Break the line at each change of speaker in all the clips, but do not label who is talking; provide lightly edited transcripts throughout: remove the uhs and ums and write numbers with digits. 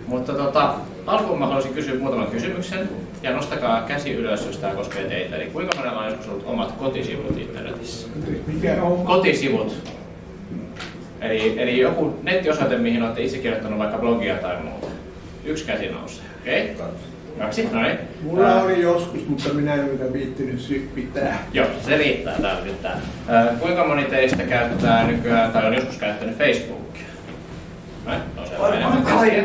Mutta alkuun mä haluaisin kysyä muutaman kysymyksen ja nostakaa käsi ylös, jos tämä koskee teitä. Eli kuinka monella on joskus ollut omat kotisivut internetissä?
Mikä on?
Kotisivut. Eli joku nettiosoite, mihin olette itse kirjoittanut vaikka blogia tai muuta. Yksi käsi nousee. Okei? Okay. Kaksi, no niin.
Mulla oli joskus, mutta minä en ole viittinyt pitää.
Joo, se riittää täällä nyt. Kuinka moni teistä käyttää nykyään tai on joskus käyttänyt Facebookia? Noin, nousee vähän enemmän käsiä.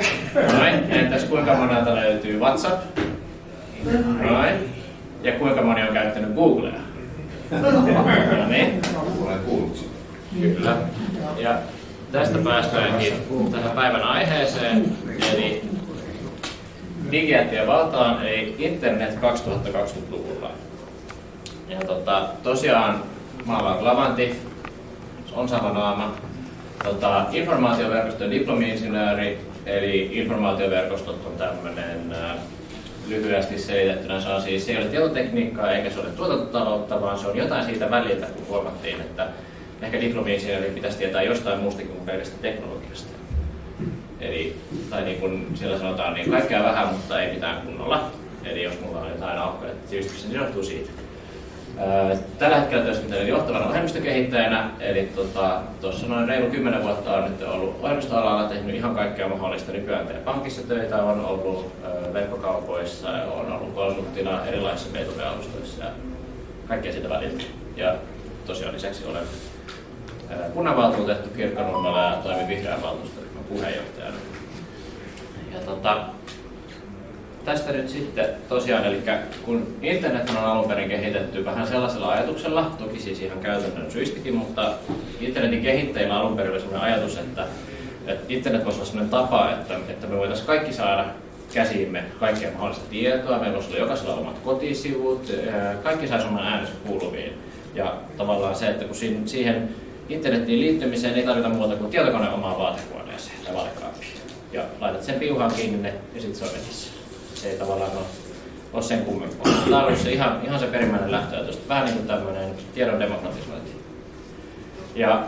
Noin, entäs kuinka monelta löytyy WhatsApp? Noin. Ja kuinka moni on käyttänyt Googlea? No niin.
Olen kuullut sitä.
Kyllä. Ja tästä päästäänkin tähän päivän aiheeseen, eli digijättien valtaan, eli internet 2020-luvulla. Ja tosiaan maalla on Lavanti, se on sama naama. Informaatioverkoston diplomi-insinööri, eli informaatioverkostot on tämmöinen lyhyesti selitettynä, se ei ole tietotekniikkaa eikä se ole tuotantotaloutta, vaan se on jotain siitä väliltä, kun huomattiin, että ehkä diplomi-insinööri pitäisi tietää jostain muustakin kuin pelkästä teknologiasta. Eli, tai niin kuin siellä sanotaan, niin kaikkea vähän, mutta ei mitään kunnolla. Eli jos mulla on jotain aukkoja, että sivistys, niin se johtuu siitä. Tällä hetkellä työskentelen johtavana ohjelmistokehittäjänä, eli tuossa noin reilu 10 vuotta on nyt ollut ohjelmistoalalla tehnyt ihan kaikkea mahdollista. Nykyään teen pankissa töitä, on ollut verkkokaupoissa, on ollut konsulttina erilaisissa B2B-alustoissa ja kaikkea siitä väliltä. Ja tosiaan lisäksi olen kunnanvaltuutettu Kirkkonummella ja toimin vihreän valtuustoryhmän puheenjohtajana. Ja tästä nyt sitten tosiaan, eli kun internet on alun perin kehitetty vähän sellaisella ajatuksella, toki siis ihan käytännön syistäkin, mutta internetin kehittäjillä alun perin oli sellainen ajatus, että internet voisi olla sellainen tapa, että me voitaisiin kaikki saada käsiimme kaikkea mahdollista tietoa, meillä voisi olla jokaisella omat kotisivut, kaikki saisi oman äänensä kuuluviin. Ja tavallaan se, että kun siihen internetiin liittymiseen ei tarvita muuta kuin tietokoneen omaan vaatehuoneeseen tai vaatekaappiin. Ja laitat sen piuhaan kiinni ja sitten se on netissä. Se ei tavallaan ole sen kummempaa. Tämä on ollut se ihan se perimmäinen lähtöajatus, vähän niin kuin tämmöinen tiedon demokratisointi. Ja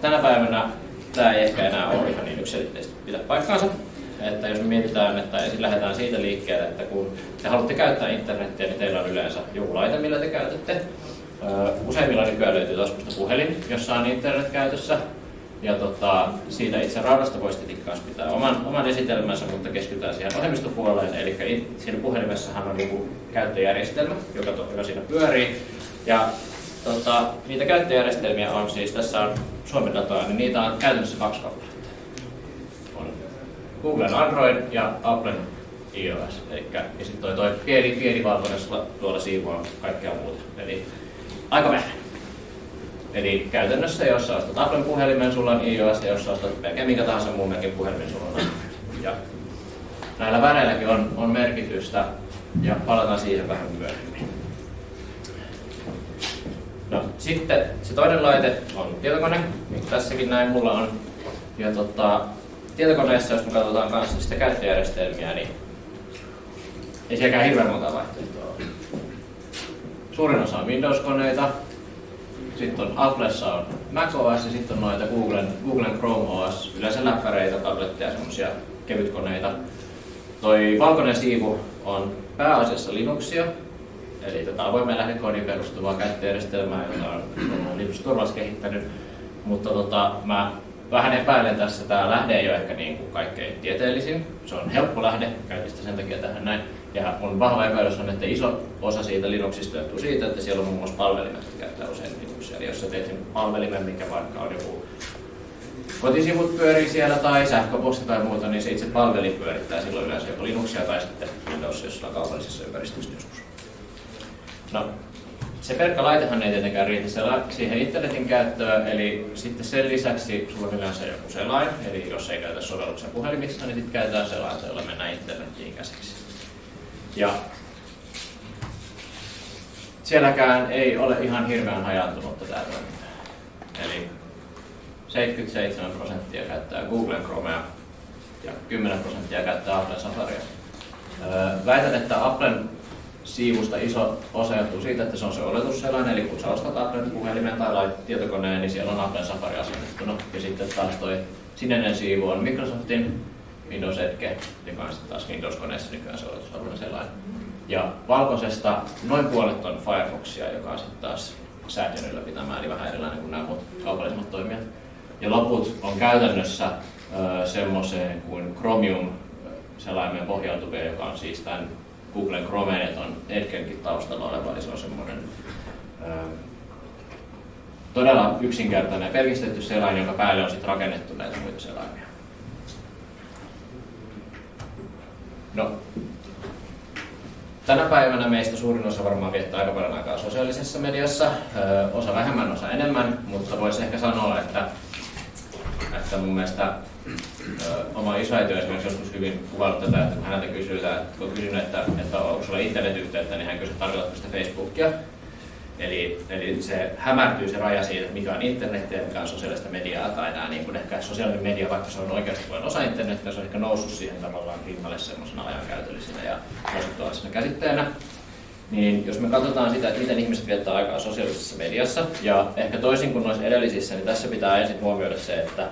tänä päivänä tämä ei ehkä enää ole ihan niin yksiselitteisesti pitää paikkaansa. Että jos me mietitään, että ensin lähdetään siitä liikkeelle, että kun te haluatte käyttää internetiä, niin teillä on yleensä joku laite, millä te käytätte. Useimmilla nykyään löytyy taskusta puhelin, jossa on internet käytössä. Ja siitä itse raudasta voisi tietenkin kanssa pitää oman esitelmänsä, mutta keskitytään siihen ohjelmistopuoleen. Eli siinä puhelimessahan on joku käyttöjärjestelmä, joka siinä pyörii. Ja niitä käyttöjärjestelmiä on siis, tässä on Suomen dataa, niin niitä on käytännössä 2 kappaletta. On Googlen Android ja Applen iOS. Ja sitten toi pieni valkoinen tuolla siivoaa kaikkea muuta. Eli aika vähän. Eli käytännössä, jos sä ostat Applen puhelimen, sulla on iOS, ja jos sä ostat melkein minkä tahansa muun merkin puhelimen, sulla on Android. Ja näillä väreilläkin on merkitystä, ja palataan siihen vähän myöhemmin. No, sitten se toinen laite on tietokone, niin tässäkin näin mulla on. Ja tietokoneessa, jos me katsotaan kanssa sitä käyttöjärjestelmiä, niin ei sielläkään hirveän monta vaihtoehtoa ole. Suurin osa on Windows-koneita. Sitten on Applessa on macOS ja sitten on noita Googlen Chrome OS, yleensä läppäreitä, tabletteja, semmoisia kevytkoneita. Toi valkoinen siivu on pääasiassa Linuxia, eli tätä avoimen lähdekoodiin perustuvaa käyttöjärjestelmää, jota on Linux Torvalds kehittänyt. Mutta mä vähän epäilen tässä, tämä lähde ei ole ehkä niin kuin kaikkein tieteellisin. Se on helppo lähde, käytin sitä sen takia tähän näin. Ja mun vahva epäilys on, että iso osa siitä Linuxista johtuu siitä, että siellä on muun muassa palvelimet, jotka käyttää usein Linuxia. Eli jos sä teet sen palvelimen, mikä vaikka on joku kotisivut pyörii siellä tai sähköposti tai muuta, niin se itse palvelin pyörittää silloin yleensä joko Linuxia tai sitten Windows jossain kaupallisessa ympäristössä joskus. No, se pelkkä laitehan ei tietenkään riitä siihen internetin käyttöön, eli sitten sen lisäksi sulla on yleensä joku selain, eli jos ei käytä sovelluksen puhelimissa, niin sitten käytetään selainta, jolla mennään internetiin käsiksi. Ja sielläkään ei ole ihan hirveän hajaantunutta tämä toiminta. Eli 77% käyttää Googlen Chromea ja 10% käyttää Applen Safaria. Väitän, että Applen siivusta iso osa johtuu siitä, että se on se oletusselain, eli kun sä ostat Applen puhelimen tai tietokoneen, niin siellä on Applen Safari asennettuna. Ja sitten taas toi sininen siivu on Microsoftin Windows Edge, joka on sitten taas Windows-koneessa nykyään se oletusarvoinen sellainen. Ja valkoisesta noin puolet on Firefoxia, joka on sitten taas säätiön ylläpitämään, eli vähän erilainen kuin nämä muut kaupallisemmat toimijat. Ja loput on käytännössä semmoiseen kuin Chromium-selaimeen pohjautuvia, joka on siis tämän Googlen Chromeen ja ton Edgenkin taustalla oleva, eli se on semmoinen todella yksinkertainen ja pelkistetty selain, jonka päälle on sitten rakennettu näitä muita selaimia. No, tänä päivänä meistä suurin osa varmaan viettää aika paljon aikaa sosiaalisessa mediassa, osa vähemmän, osa enemmän, mutta voisi ehkä sanoa, että mun mielestä oma isoäiti on esimerkiksi joskus hyvin kuvailut tätä, että kun häneltä kysytään, kun on kysynyt, että onko sulla internetyhteyttä, niin hän kysyy, tarkoitatko sitä Facebookia. Eli se hämärtyy se raja siitä, että mikä on internet ja mikä on sosiaalista mediaa, tai nämä, niin kuin ehkä sosiaalinen media, vaikka se on oikeasti vain osa internetiä, se on ehkä noussut siihen tavallaan rinnalle semmoisena ajankäytöllisenä ja konseptuaalisena käsitteenä. Niin jos me katsotaan sitä, että miten ihmiset viettää aikaa sosiaalisessa mediassa, ja ehkä toisin kuin noissa edellisissä, niin tässä pitää ensin huomioida se, että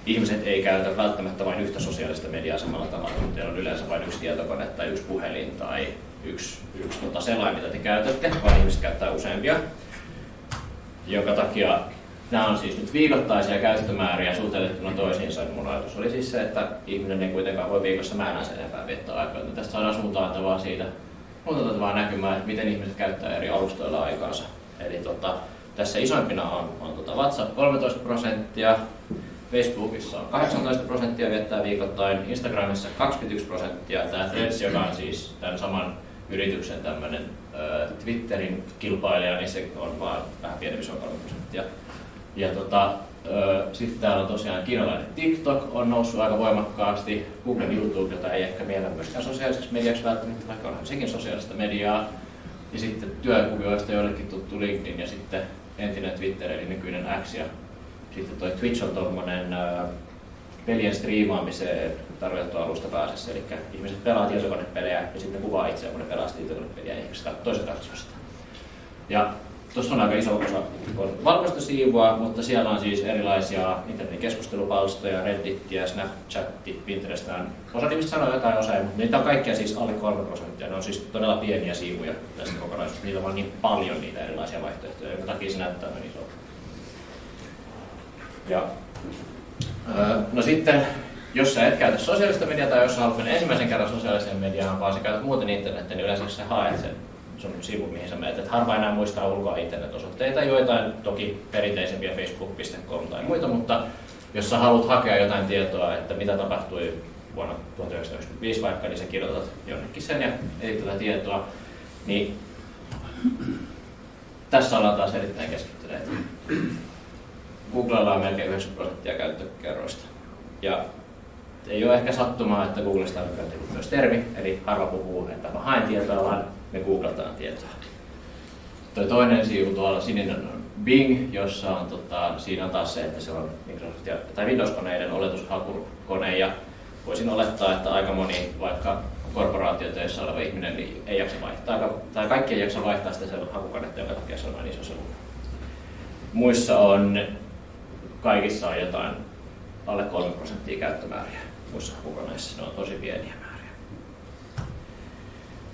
ihmiset ei käytä välttämättä vain yhtä sosiaalista mediaa samalla tavalla, mutta teillä on yleensä vain yksi tietokone tai yksi puhelin tai yksi selain, mitä te käytätte, vaan ihmiset käyttää useampia, jonka takia nämä on siis nyt viikoittaisia käyttömääriä suhteutettuna toisiinsa. Mun ajatus oli siis se, että ihminen ei kuitenkaan voi viikossa määräänsä enempää viettää aikaa. Tästä saadaan suuntaantavaa siitä, näkymään, että miten ihmiset käyttää eri alustoilla aikaansa. Eli tässä isoimpina on WhatsApp 13%, Facebookissa on 18% viettää viikoittain, Instagramissa 21%, tämä Threads, joka on siis tämän saman yrityksen tämmöinen Twitterin kilpailija, niin se on vaan vähän pienempi, se on 3%. Ja sitten täällä on tosiaan kiinalainen TikTok on noussut aika voimakkaasti, Googlen YouTube, jota ei ehkä miellä myöskään sosiaaliseksi mediaksi välttämättä, vaikka onhan sekin sosiaalista mediaa. Ja sitten työkuvioista joillekin tuttu LinkedIn ja sitten entinen Twitter eli nykyinen X. Ja sitten toi Twitch on tuommoinen pelien striimaamiseen tarkoitettu alusta pääsessä, eli ihmiset pelaa tietokonepelejä ja sitten kuvaa itseään, kun ne pelaa tietokonepeliä ja ihmiset toiset katsoo sitä. Ja tuossa on aika iso osa valkoista siivua, mutta siellä on siis erilaisia internetin keskustelupalstoja, Reddittiä, Snapchatia, Pinterest. Osa ihmistä sanoo jotain, osa ei, mutta niitä on kaikkia siis alle 3%. Ne on siis todella pieniä siivuja tästä kokonaisuudesta. Niitä on vaan niin paljon niitä erilaisia vaihtoehtoja, jonka takia se näyttää niin isolta. Ja, no sitten, jos sä et käytä sosiaalista mediaa tai jos sä haluat mennä ensimmäisen kerran sosiaaliseen mediaan, vaan sä käytät muuten internetiä, niin yleensä sä haet sen sun sivu, mihin sä menet. Et harva enää muistaa ulkoa internet-osoitteita, joitain toki perinteisempiä facebook.com tai muita, mutta jos sä haluat hakea jotain tietoa, että mitä tapahtui vuonna 1995 vaikka, niin sä kirjoitat jonnekin sen ja etit tätä tietoa, niin tässä ollaan taas erittäin keskittyneet. Googlella on melkein 90% käyttökerroista. Ja ei ole ehkä sattumaa, että Googlesta on tullut myös termi, eli harva puhuu, että mä haen tietoa, vaan me googlataan tietoa. Tuo toinen siivu tuolla sininen on Bing, jossa on, siinä on taas se, että se on Microsoft tai Windows-koneiden oletushakukone, ja voisin olettaa, että aika moni vaikka korporaatiotöissä oleva ihminen niin ei jaksa vaihtaa, tai kaikki ei jaksa vaihtaa sitä hakukonetta, jonka takia se on vain iso se luku. Muissa on, kaikissa on jotain alle 3% käyttömääriä muissa hakukoneissa, ne on tosi pieniä määriä.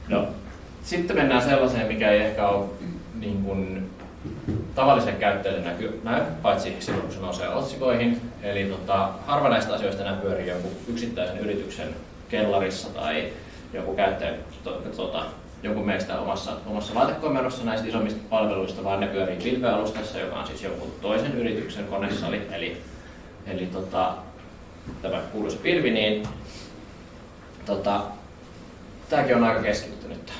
No, sitten mennään sellaiseen, mikä ei ehkä ole niin kuin tavallisen käyttäjälle näy, paitsi silloin kun se nousee otsikoihin. Eli harva näistä asioista enää pyörii jonkun yksittäisen yrityksen kellarissa tai joku käyttäjä jonkun meistä omassa vaatekomerossa näistä isommista palveluista, vaan ne pyörii pilvealustassa, joka on siis jonkun toisen yrityksen konesali. Eli tämä kuuluisa pilvi, niin tämäkin on aika keskittynyt.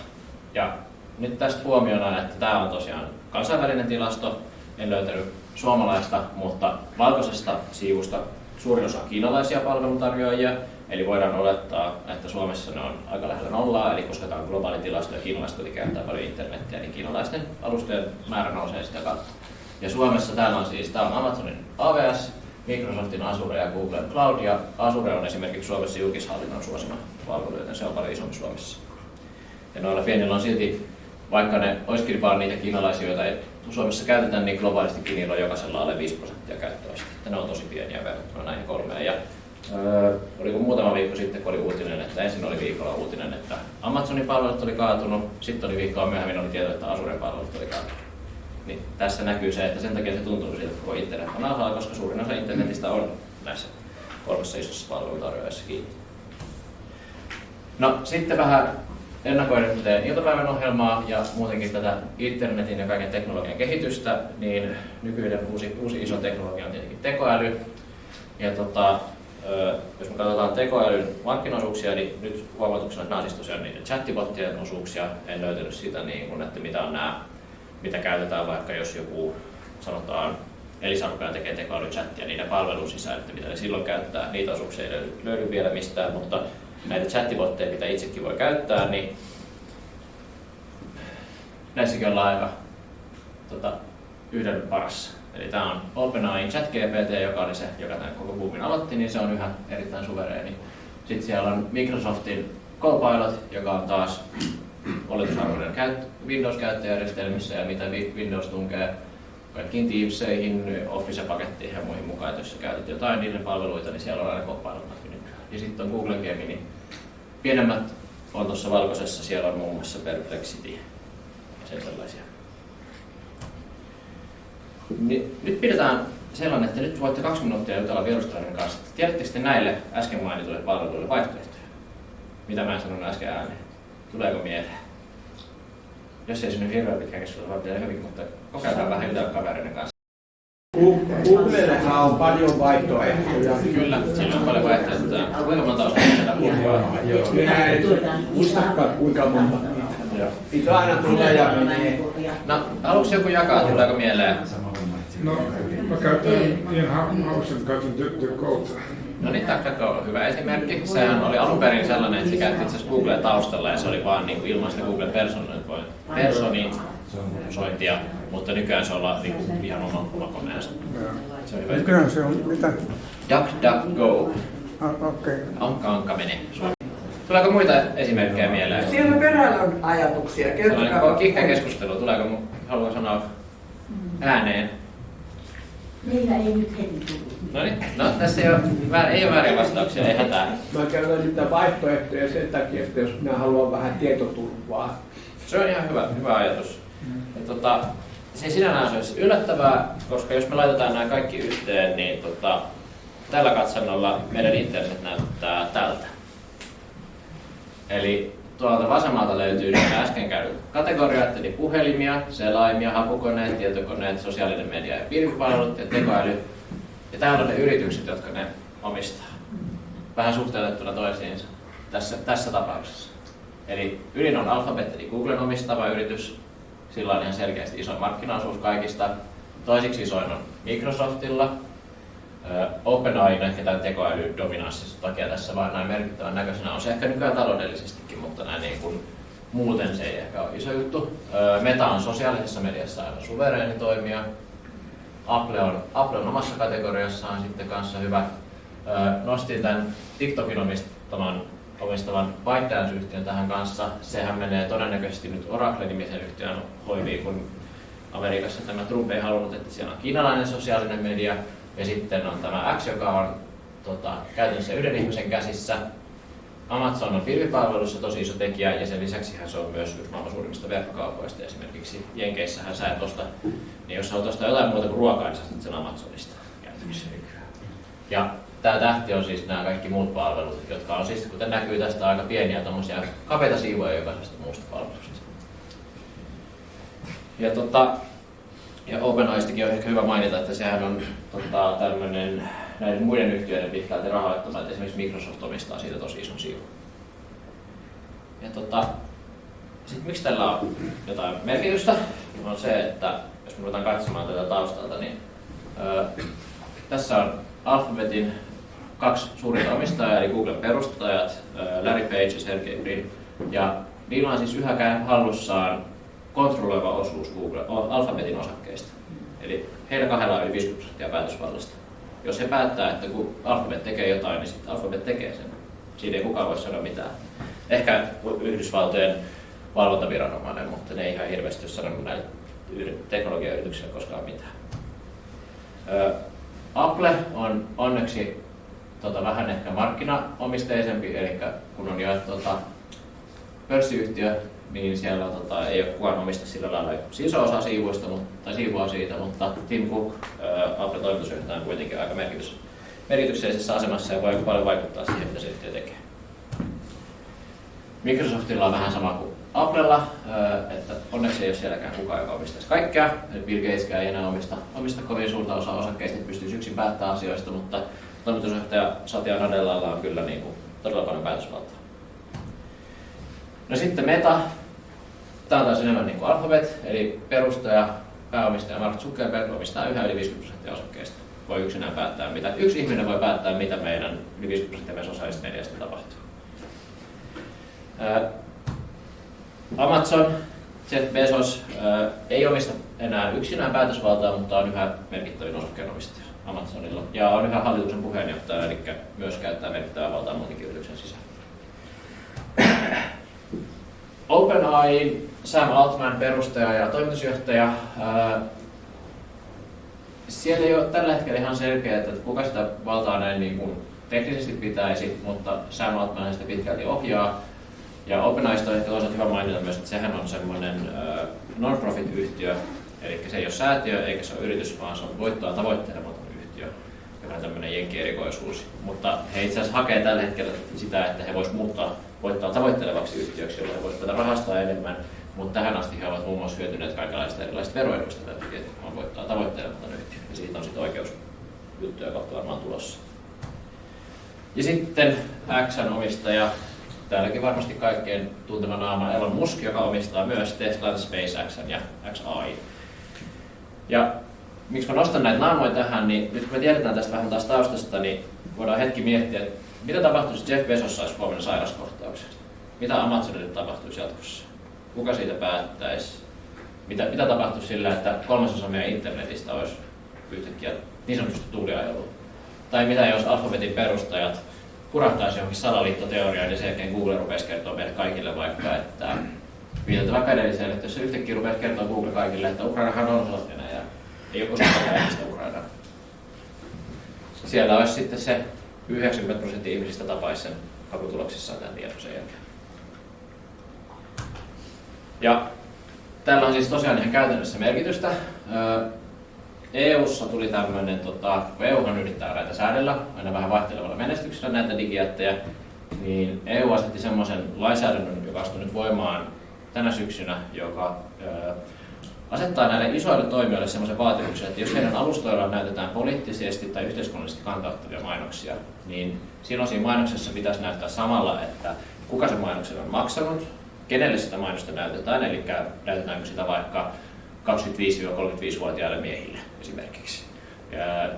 Ja nyt tästä huomiona, että tämä on tosiaan kansainvälinen tilasto, en löytänyt suomalaista, mutta valkoisesta siivusta suurin osa on kiinalaisia palveluntarjoajia, eli voidaan olettaa, että Suomessa ne on aika lähellä nollaa, eli koska tämä on globaali tilasto ja kiinalaiset käyttää paljon internetiä, niin kiinalaisten alustojen määrä nousee sitä kautta. Ja Suomessa täällä on siis Amazonin AWS, Microsoftin Azure ja Googlen Cloud, ja Azure on esimerkiksi Suomessa julkishallinnon suosima palvelu, joten se on paljon isompi Suomessa. Ja noilla pienillä on silti, vaikka ne olisikin vaan niitä kiinalaisia, joita ei Suomessa käytetään, niin globaalistikin niillä on jokaisella alle 5% käyttöaste. Ne on tosi pieniä verrattuna näihin kolmeen. Ja oliko muutama viikko sitten, kun oli uutinen, että ensin oli viikolla uutinen, että Amazonin palvelut oli kaatunut, sitten oli viikkoa myöhemmin oli tieto, että Azuren palvelut oli kaatunut. Niin tässä näkyy se, että sen takia se tuntuu siltä, että koko internet on alhaalla, koska suurin osa internetistä on näissä kolmessa isossa palveluntarjoajassa kiinni. No sitten vähän ennakoiden iltapäivän ohjelmaa ja muutenkin tätä internetin ja kaiken teknologian kehitystä, niin nykyinen uusi iso teknologia on tietenkin tekoäly. Ja jos me katsotaan tekoälyn markkinaosuuksia, niin nyt huomautuksena, että nämä on siis tosiaan niiden chattibottien osuuksia. En löytänyt sitä, että mitä on nämä, mitä käytetään vaikka jos joku sanotaan Elisa tekee tekoälychattia niiden palvelun sisään, että mitä ne silloin käyttää. Niitä osuuksia ei löydy vielä mistään, mutta näitä chattibotteja, mitä itsekin voi käyttää, niin näissäkin ollaan aika yhden varassa. Eli tämä on OpenAI:n ChatGPT, joka oli se, joka tämän koko boomin aloitti, niin se on yhä erittäin suvereeni. Sitten siellä on Microsoftin Copilot, joka on taas oletusarvoinen Windows-käyttöjärjestelmissä ja mitä Windows tunkee kaikkiin Teamseihin, Office-paketteihin ja muihin mukaan, että jos sä käytät jotain niiden palveluita, niin siellä on aina Copilot. Ja sitten on Google Gemini. Pienemmät on tuossa valkoisessa, siellä on muun muassa Perplexity ja sen sellaisia. Nyt pidetään sellainen, että nyt voitte 2 minuuttia jutella vierustelijan kanssa. Tiedättekö te näille äsken mainituille palveluille vaihtoehtoja? Mitä mä en sanonut äsken ääneen? Tuleeko mieleen? Jos ei synny hirveän pitkään keskustelua, vaan pitää hyvin, mutta kokeillaan vähän jutella kavereiden kanssa.
Googlellahan on paljon vaihtoehtoja.
Kyllä, siinä on paljon vaihtoehtoja. Kuinka monta osaa sitä puhua?
Minä en muistakaan kuinka monta. Niitä aina tulee ja menee.
No, haluatko joku jakaa, tuleeko mieleen?
No, mä käytän ihan hausen käytän DuckDuckGota.
No niin, DuckDuckGo on hyvä esimerkki. Sehän oli alun perin sellainen, että se käytti itse asiassa Google taustalla ja se oli vaan niin kuin ilmaista Google personisointia, mutta nykyään se on niin kuin ihan oma koneensa. Se on hyvä.
Nykyään se on mitä?
DuckDuckGo.
Okei.
Ankka menee. Tuleeko muita esimerkkejä mieleen?
Siellä perällä on ajatuksia.
Sellainen kiihkeä keskustelu. Haluatko sanoa ääneen?
Meillä ei nyt heti tullut.
No tässä ei ole vääriä vastauksia, ei hätää.
Mä käytän niitä vaihtoehtoja sen takia, että jos minä haluan vähän tietoturvaa.
Se on ihan hyvä ajatus. Ja se sinällään se olisi yllättävää, koska jos me laitetaan nämä kaikki yhteen, niin tällä katsannolla meidän internet näyttää tältä. Eli tuolta vasemmalta löytyy nämä äsken käydyt kategoriat, eli puhelimia, selaimia, hakukoneet, tietokoneet, sosiaalinen media ja pilvipalvelut ja tekoäly. Ja täällä on ne yritykset, jotka ne omistaa. Vähän suhteutettuna toisiinsa tässä tapauksessa. Eli ydin on Alphabet, eli Googlen omistava yritys. Sillä on ihan selkeästi iso markkinaosuus kaikista. Toisiksi isoin on Microsoftilla. OpenAI ehkä tämän tekoälydominanssissa takia tässä vaan näin merkittävän näköisenä on se ehkä nykyään taloudellisestikin, mutta näin niin kuin muuten se ei ehkä ole iso juttu. Meta on sosiaalisessa mediassa aivan suvereeni toimija. Apple on omassa kategoriassaan sitten kanssa hyvä. Nostin tämän TikTokin omistavan ByteDance-yhtiön tähän kanssa. Sehän menee todennäköisesti nyt Oracle-nimisen yhtiön hoiviin, kun Amerikassa tämä Trump ei halunnut, että siellä on kiinalainen sosiaalinen media. Ja sitten on tämä X, joka on käytännössä yhden ihmisen käsissä. Amazon on pilvipalvelussa tosi iso tekijä ja sen lisäksi se on myös yksi maailman suurimmista verkkokaupoista. Esimerkiksi Jenkeissähän sä et osta, niin jos sä ostaa jotain muuta kuin ruokaa, niin sä ostat sen Amazonista käytännössä nykyään. Ja tämä tähti on siis nämä kaikki muut palvelut, jotka on siis, kuten näkyy tästä, aika pieniä tommosia kapeita siivoja jokaisesta muusta palvelusta. Ja OpenAIstakin on ehkä hyvä mainita, että sehän on tämmöinen näiden muiden yhtiöiden pitkälti rahoittama, että esimerkiksi Microsoft omistaa siitä tosi ison siivun. Ja sitten miksi tällä on jotain merkitystä, on se, että jos me ruvetaan katsomaan tätä taustalta, niin tässä on Alphabetin 2 suurinta omistajaa, eli Googlen perustajat, Larry Page ja Sergey Brin. Ja niillä on siis yhä hallussaan kontrolloiva osuus Alphabetin osakkeista. Eli heillä kahdella on yli 50% päätösvallasta. Jos he päättää, että kun Alphabet tekee jotain, niin sitten Alphabet tekee sen. Siitä ei kukaan voi sanoa mitään. Ehkä Yhdysvaltojen valvontaviranomainen, mutta ne ei ihan hirveästi ole sanonut näille teknologiayrityksille koskaan mitään. Apple on onneksi vähän ehkä markkinaomisteisempi, eli kun on jo pörssiyhtiö, niin siellä ei ole kukaan omista sillä lailla iso osa siivoa siitä, mutta Tim Cook, Apple toimitusjohtaja, on kuitenkin aika merkityksellisessä asemassa ja voi paljon vaikuttaa siihen, mitä se yhtiö tekee. Microsoftilla on vähän sama kuin Applella, että onneksi ei ole sielläkään kukaan, joka omistaisi kaikkea. Bill Gateskään ei enää omista kovin suurta osaa osakkeista, että pystyisi yksin päättämään asioista, mutta toimitusjohtaja Satya Nadellalla on kyllä todella paljon päätösvaltaa. No sitten Meta. Tämä on taas enemmän niin kuin Alphabet, eli perustaja, pääomistaja Mark Zuckerberg omistaa yhä yli 50% osakkeista. Voi yksinään päättää, yksi ihminen voi päättää, mitä meidän yli 50% meidän sosiaalisesta mediasta tapahtuu. Amazon, Jeff Bezos ei omista enää yksinään päätösvaltaa, mutta on yhä merkittävin osakkeenomistaja Amazonilla. Ja on yhä hallituksen puheenjohtaja, eli myös käyttää merkittävää valtaa muunkin yrityksen sisällä. OpenAI, Sam Altman, perustaja ja toimitusjohtaja. Siellä ei ole tällä hetkellä ihan selkeää, että kuka sitä valtaa näin niin kuin teknisesti pitäisi, mutta Sam Altman sitä pitkälti ohjaa. Ja OpenAIsta on ehkä toisaalta hyvä mainita myös, että sehän on semmoinen non-profit-yhtiö, eli se ei ole säätiö eikä se ole yritys, vaan se on voittoa tavoittelematon yhtiö, joka on tämmöinen jenkkierikoisuus. Mutta he itse asiassa hakee tällä hetkellä sitä, että he voisivat muuttaa voittoa tavoittelevaksi yhtiöksi, jolloin he voisivat rahastaa enemmän, mutta tähän asti he ovat muun muassa hyötyneet kaikenlaista erilaisista veroeduista, että on voittoa tavoittelematon yhtiö, ja siitä on sitten oikeusjuttuja kohta varmaan tulossa. Ja sitten X:n omistaja, täälläkin varmasti kaikkien tuntema naama Elon Musk, joka omistaa myös Teslan, SpaceXn ja XAI. Ja miksi mä nostan näitä naamoja tähän, niin nyt kun me tiedetään tästä vähän taas taustasta, niin voidaan hetki miettiä, että mitä tapahtuisi, jos Jeff Bezos saisi huomenna sairaskohtauksen? Mitä Amazonille tapahtuisi jatkossa? Kuka siitä päättäisi? Mitä tapahtuisi sillä, että 3/3 meidän internetistä olisi yhtäkkiä niin sanotusti tuuliajelua? Tai mitä jos Alphabetin perustajat kurahtaisi johonkin salaliittoteoriaan ja sen jälkeen Google rupeaisi kertoa meille kaikille vaikka, että viitataan vaikka edelliseen, että jos se yhtäkkiä rupeaisi kertoa Google kaikille, että Ukrainahan on osa Venäjää, ei ole koskaan äänistä Ukrainaa. Siellä olisi sitten se 90% ihmisistä tapaisi sen hakutuloksissaan tämän tiedon sen jälkeen. Ja tällä on siis tosiaan ihan käytännössä merkitystä. EU:ssa tuli tämmöinen, kun EUhan yrittää näitä säädellä aina vähän vaihtelevalla menestyksellä näitä digijättejä, niin EU asetti semmoisen lainsäädännön, joka astui nyt voimaan tänä syksynä, joka asettaa näille isoille toimijoille semmoisen vaatimuksen, että jos heidän alustoillaan näytetään poliittisesti tai yhteiskunnallisesti kantauttavia mainoksia, niin silloin siinä mainoksessa pitäisi näyttää samalla, että kuka sen mainoksen on maksanut, kenelle sitä mainosta näytetään, eli näytetäänkö sitä vaikka 25-35-vuotiaille miehille esimerkiksi.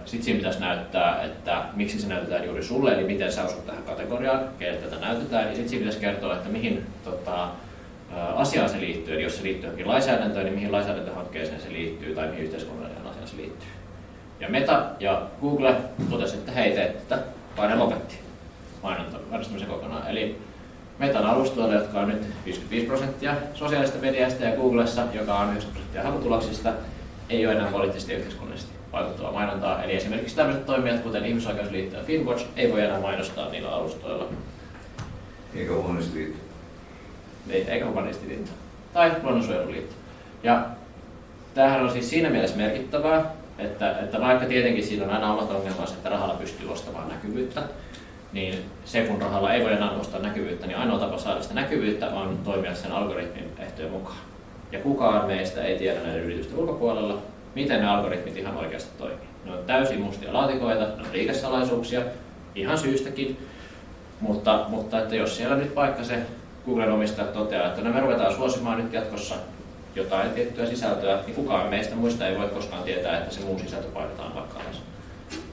Sitten siinä pitäisi näyttää, että miksi se näytetään juuri sulle, eli miten sä osut tähän kategoriaan, kenelle tätä näytetään. Ja sitten siinä pitäisi kertoa, että mihin asiaan se liittyy, eli jos se liittyy johonkin lainsäädäntöön, niin mihin lainsäädäntöhankkeeseen se liittyy tai mihin yhteiskunnalliseen asiaan se liittyy. Ja Meta ja Google totesivat, että hei, että vaan ne lopetti mainostamisen kokonaan. Eli Metan alustoilla, jotka on nyt 55% sosiaalista mediasta ja Googlessa, joka on 9% hakutuloksista, ei ole enää poliittisesti ja yhteiskunnallisesti vaikuttavaa mainontaa. Eli esimerkiksi tällaiset toimijat, kuten Ihmisoikeusliitto ja Finwatch, ei voi enää mainostaa niillä alustoilla.
Eikä Humanistiliitto.
Eikä Humanistiliitto. Tai Luonnonsuojeluliitto. Ja tämähän on siis siinä mielessä merkittävää, että vaikka tietenkin siinä on aina omat ongelmansa, että rahalla pystyy ostamaan näkyvyyttä, niin se kun rahalla ei voi enää ostaa näkyvyyttä, niin ainoa tapa saada sitä näkyvyyttä on toimia sen algoritmin ehtojen mukaan. Ja kukaan meistä ei tiedä näiden yritysten ulkopuolella, miten ne algoritmit ihan oikeasti toimii. Ne on täysin mustia laatikoita, ne on liikesalaisuuksia, ihan syystäkin, mutta että jos siellä nyt vaikka se Googlen omistaja toteaa, että me ruvetaan suosimaan nyt jatkossa jotain tiettyä sisältöä, niin kukaan meistä muista ei voi koskaan tietää, että se muu sisältö painetaan vaikka alas.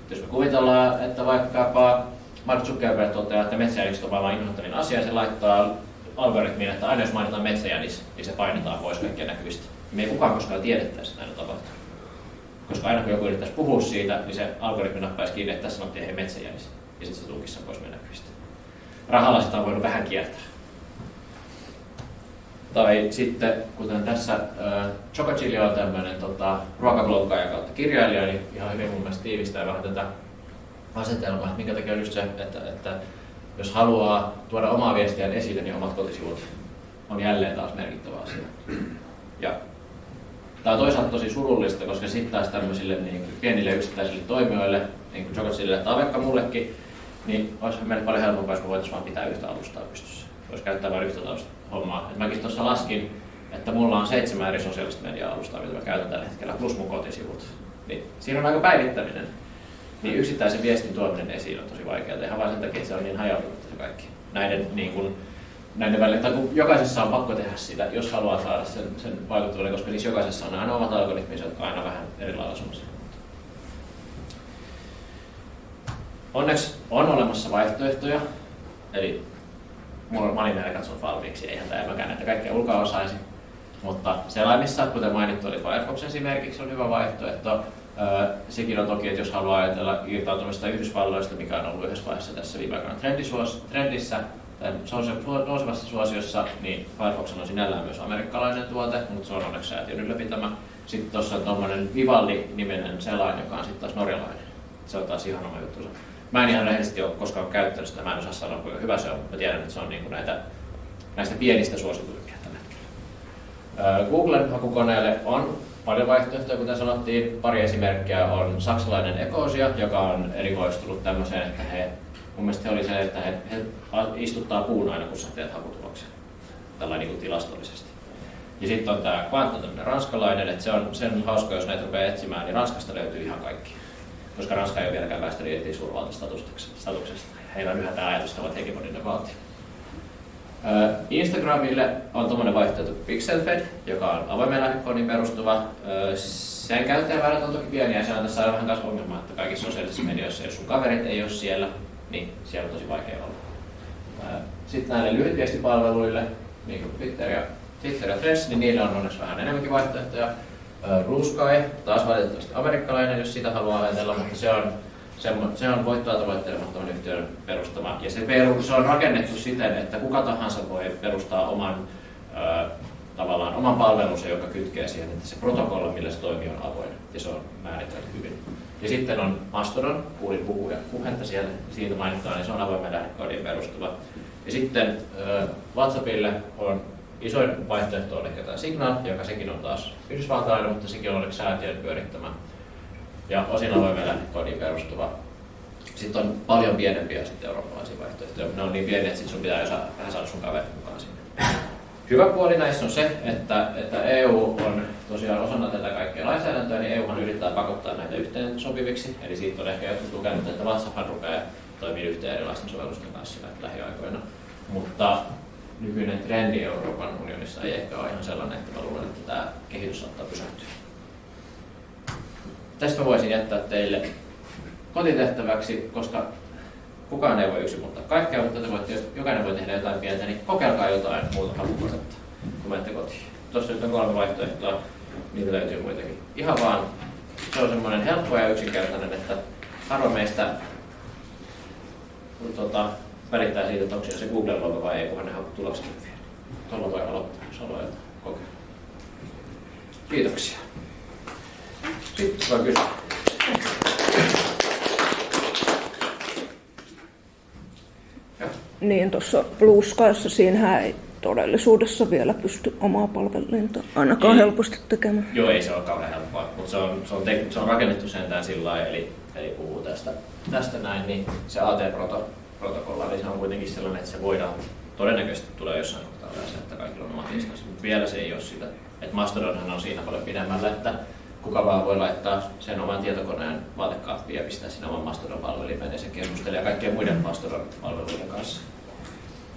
Jos me kuvitellaan, että vaikkapa Mark Zuckerberg toteaa, että metsäjänikset on maailman inhottavin asia, ja se laittaa algoritmiin, että aina jos mainitaan metsäjänis, niin se painetaan pois kaikkien näkyvistä. Me ei kukaan koskaan tiedettäisi, että näin on tapahtunut. Koska aina kun joku yrittäisi puhua siitä, niin se algoritmi nappaisi kiinni, että tässä sanottiin hei metsäjänis, ja sitten se tulkisi sen pois meidän näkyvistä. Rahalla sitä on voinut vähän kiertää. Tai sitten, kuten tässä Chocachilli on tämmöinen ruokabloggaaja kautta kirjailija, niin ihan hyvin mun mielestä tiivistää vähän tätä asetelma, minkä takia on just se, että jos haluaa tuoda omaa viestiään esille, niin omat kotisivut on jälleen taas merkittävä asia. Ja tämä on toisaalta tosi surullista, koska sitten taas tämmöisille niin pienille yksittäisille toimijoille, niin kuin Jogotille tai vaikka mullekin, niin olisi meille paljon helpompaa, jos me voitaisiin vaan pitää yhtä alustaa pystyssä. Voisi käyttää vain yhtä hommaa. Et mäkin tuossa laskin, että mulla on 7 eri sosiaalista media-alustaa, mitä mä käytän tällä hetkellä, plus mun kotisivut. Niin siinä on aika päivittäminen. Niin yksittäisen viestin tuominen esiin on tosi vaikeaa, ihan vain sen takia, että se on niin hajautunut se kaikki. Näiden välillä, tai kun jokaisessa on pakko tehdä sitä, jos haluaa saada sen vaikuttavuuden, koska niissä jokaisessa on aina omat algoritminsa, jotka on aina vähän eri lailla semmoisia. Onneksi on olemassa vaihtoehtoja, eli mä olin näillä katsonut valmiiksi, eihän tämä mäkään näitä kaikkea ulkoa osaisi. Mutta selaimissa, kuten mainittu, oli Firefox esimerkiksi on hyvä vaihtoehto. Sekin on toki, että jos haluaa ajatella irtautumista Yhdysvalloista, mikä on ollut yhdessä vaiheessa tässä viime aikoina trendissä, tai nousevassa suosiossa, niin Firefox on sinällään myös amerikkalainen tuote, mutta se on onneksi säätiön ylläpitämä. Sitten tuossa on tuommoinen Vivaldi-niminen selain, joka on sitten taas norjalainen. Se on taas ihan oma juttu. Mä en ihan rehellisesti ole koskaan käyttänyt sitä, mä en osaa sanoa kuinka hyvä se on, mutta mä tiedän, että se on niinku näistä pienistä suosituimpia tällä hetkellä. Googlen hakukoneelle on paljon vaihtoehtoja, kuten sanottiin. Pari esimerkkiä on saksalainen Ecosia, joka on erikoistunut tämmöiseen, että mun mielestä oli se, että he istuttaa puun aina, kun sä teet hakutuloksen, tällainen niin tilastollisesti. Ja sitten on tämä Quant, tämmöinen ranskalainen, että se on hauska, jos näitä rupeaa etsimään, niin Ranskasta löytyy ihan kaikki. Koska Ranska ei ole vieläkään päästänyt irti suurvaltastatuksesta. Heillä on yhä tämä ajatus, että ovat hegemoninen valtio. Instagramille on tuommoinen vaihtoehto Pixelfed, joka on avoimen lähdekoodin perustuva. Sen käyttäjämäärät on toki pieniä ja se on tässä vähän kanssa ongelma, että kaikissa sosiaalisissa medioissa, jos sun kaverit ei ole siellä, niin siellä on tosi vaikea olla. Sitten näille lyhytviestipalveluille, niin kuin Twitter ja Threads, niin niille on onneksi vähän enemmänkin vaihtoehtoja. Blue Sky, taas valitettavasti amerikkalainen, jos sitä haluaa ajatella, mutta se on voittoa tavoittelemattoman yhtiön perustama. Ja se on rakennettu siten, että kuka tahansa voi perustaa tavallaan oman palvelunsa, joka kytkee siihen, että se protokolla, millä se toimii, on avoin. Ja se on määritelty hyvin. Ja sitten on Mastodon, kuulin puhetta siellä, siitä mainitaan, niin se on avoimen lähdekoodiin perustuva. Ja sitten WhatsAppille on isoin vaihtoehto on ehkä tämä Signal, joka sekin on taas yhdysvaltalainen, mutta sekin on onneksi säätiön pyörittämä. Ja osin avoimen lähdekoodiin perustuva. Sitten on paljon pienempiä sitten eurooppalaisia vaihtoehtoja. Ne on niin pieniä, että sun pitää vähän saada sun kaverit mukaan sinne. Hyvä puoli näissä on se, että EU on tosiaan osana tätä kaikkea lainsäädäntöä, niin EUhan yrittää pakottaa näitä yhteen sopiviksi. Eli siitä on ehkä jotkut lukenut, että WhatsApp rupeaa toimimaan yhteen erilaisten sovellusten kanssa lähiaikoina. Mutta nykyinen trendi Euroopan unionissa ei ehkä ole ihan sellainen, että mä luulen, että tämä kehitys saattaa pysähtyä. Tästä mä voisin jättää teille kotitehtäväksi, koska kukaan ei voi yksin muuttaa kaikkea, mutta jokainen voi tehdä jotain pientä, niin kokeilkaa jotain muuta hakukonetta, kun menette kotiin. Tuossa nyt on 3 vaihtoehtoa, niitä löytyy muitakin. Ihan vaan, se on semmoinen helppo ja yksinkertainen, että harva meistä välittää siitä, että onko se Google-logo vai ei, kunhan ne tulokset vielä. Tuolla voi aloittaa, jos haluaa jotain kokeilla. Kiitoksia. Sitten voi kysyä.
Niin, tuossa Blue Skyssa siinähän ei todellisuudessa vielä pysty omaa palvelinta ainakaan helposti tekemään.
Joo, ei se ole kauhean helppoa, mutta se on rakennettu sentään sillä lailla, eli puhuu tästä näin, niin se AT-protokolla, niin se on kuitenkin sellainen, että se voidaan todennäköisesti tulee jossain kohtaa yleensä, että kaikilla on omat instanssit, mutta vielä se ei ole sitä. Et Mastodonhan on siinä paljon pidemmällä, että kuka vaan voi laittaa sen oman tietokoneen vaatekaappiin ja pistää sinne oman Mastodon-palvelimen ja se keskustelee kaikkien muiden Mastodon-palveluiden kanssa,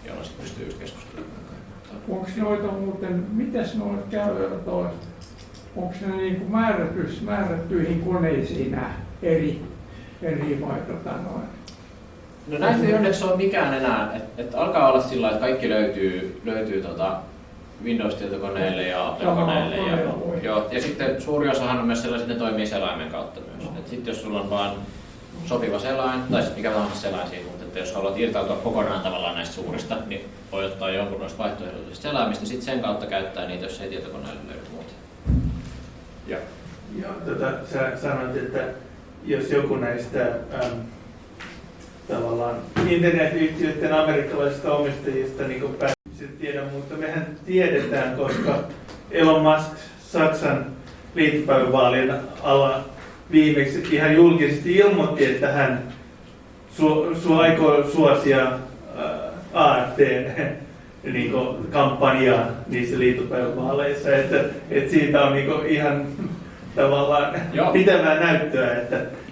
jolloin sitten pystyy just keskustelemaan.
Onko noita muuten, mitäs noita käyvät on? Onko ne niin kuin määrättyihin koneisiin nämä eri vai noin?
No näistä ei onneksi ole mikään enää, että alkaa olla sillä että kaikki löytyy Windows-tietokoneille ja Apple-koneille. Ja sitten suuri osahan on myös sellaisia, että ne toimii selaimen kautta myös. Sitten jos sulla on vaan sopiva selain, tai sitten mikä tahansa selain siitä, mutta jos haluat irtautua kokonaan tavallaan näistä suurista, niin voi ottaa jonkun noista vaihtoehtoisista selaimista ja sitten sen kautta käyttää niitä, jos ei tietokoneelle löydy muuta.
Sä sanoit, että jos joku näistä
tavallaan internetyhtiöiden amerikkalaisista omistajista niin tiedä, mutta mehän tiedetään, koska Elon Musk Saksan liittopäivävaalien alla viimeksi ihan julkisesti ilmoitti, että hän aikoo suosia AfDn niin kampanjaa niissä liittopäivävaaleissa, että siitä on niin ihan tavallaan pitävää näyttöä,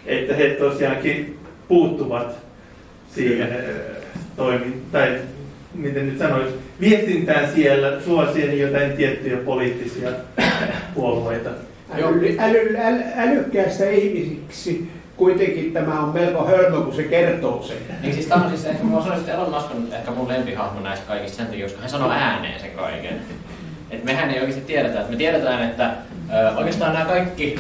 että he tosiaankin puuttuvat siihen tai miten nyt sanoisi, viestintään siellä suosien jotain tiettyjä poliittisia puolueita.
Älykkäästä ihmisiksi kuitenkin tämä on melko hölmö, kun se kertoo sen.
Niin siis tämä on siis ehkä, mä sanoisin, että Elon Musk on ehkä mun lempihahmo näistä kaikista sen takia, koska hän sanoo ääneen sen kaiken. Et mehän ei oikeasti tiedetä, että me tiedetään, että oikeastaan nämä kaikki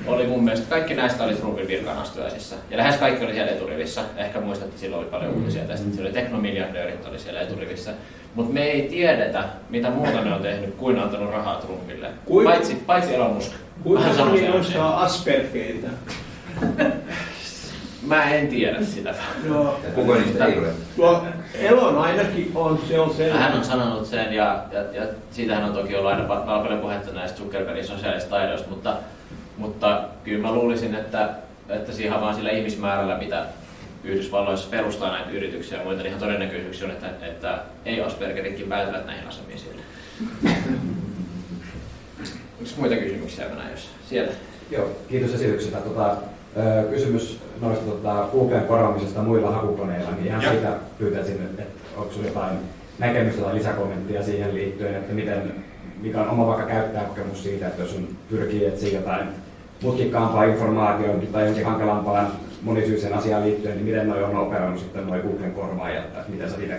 oli mun mielestä, kaikki näistä oli Trumpin virkanastujaisissa. Ja lähes kaikki oli siellä eturivissä. Ehkä muistat, että silloin oli paljon uutisia tästä, että siellä oli teknomiljardöörit oli siellä eturivissä. Mutta me ei tiedetä, mitä muuta ne on tehnyt, kuin antanut rahaa Trumpille. Paitsi Elon Musk.
Kuinka moni nostaa Aspergeiltä?
Mä en tiedä sitä.
No,
kuka niistä ei ole?
Elon ainakin on, se on selvä.
Hän on sanonut sen ja siitähän on toki ollut aina paljon puhetta näistä Zuckerbergin sosiaalisista taidoista, mutta kyllä mä luulisin, että siihen vaan sillä ihmismäärällä pitää Yhdysvalloissa perustaa näitä yrityksiä ja muita, ihan todennäköisyyksiä on, että ei Aspergerikin päätyvät näihin asemiin siellä. Onko muita kysymyksiä jos siellä?
Joo, kiitos esityksestä. Kysymys noista Googlen korvaamisesta muilla hakukoneilla, niin ihan siitä pyytäisin, että onko sinulla jotain näkemystä tai lisäkommenttia siihen liittyen, että mikä on oma vaikka käyttäjäkokemus siitä, että jos on pyrkii etsiä jotain mutkikkaampaa informaatiota tai jonkin hankalampaan monisyiseen asiaan liittyen, niin miten noi on operannut sitten noi Googlen korvaajat, että miten sä itse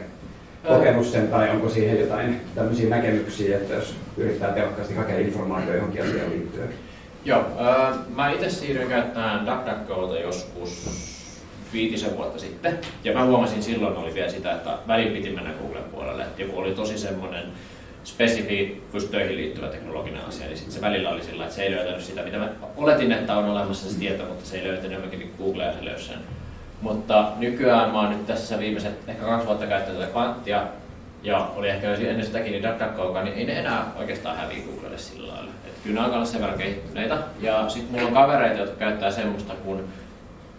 kokenut sen, tai onko siihen jotain tämmöisiä näkemyksiä, että jos yrittää tehokkaasti hakea informaatiota johonkin asiaan liittyen?
Joo, mä itse siirryin käyttämään DuckDuckGota joskus 5 vuotta sitten, ja mä huomasin silloin oli vielä sitä, että välillä piti mennä Googlen puolelle, että joku oli tosi semmoinen spesifi, just töihin liittyvä teknologinen asia, niin sitten se välillä oli sillä, että se ei löytänyt sitä, mitä mä oletin, että on olemassa se tieto, mutta se ei löytänyt jotenkin Googlea ja se löysi sen. Mutta nykyään mä oon nyt tässä viimeiset ehkä 2 vuotta käyttänyt tätä kvanttia, ja oli ehkä jo ennen sitäkin niin DuckDuckGoa, niin ei ne enää oikeastaan häviä Googlelle sillä lailla. Et kyllä ne alkaa olla sen verran kehittyneitä. Ja sitten mulla on kavereita, jotka käyttää semmoista kuin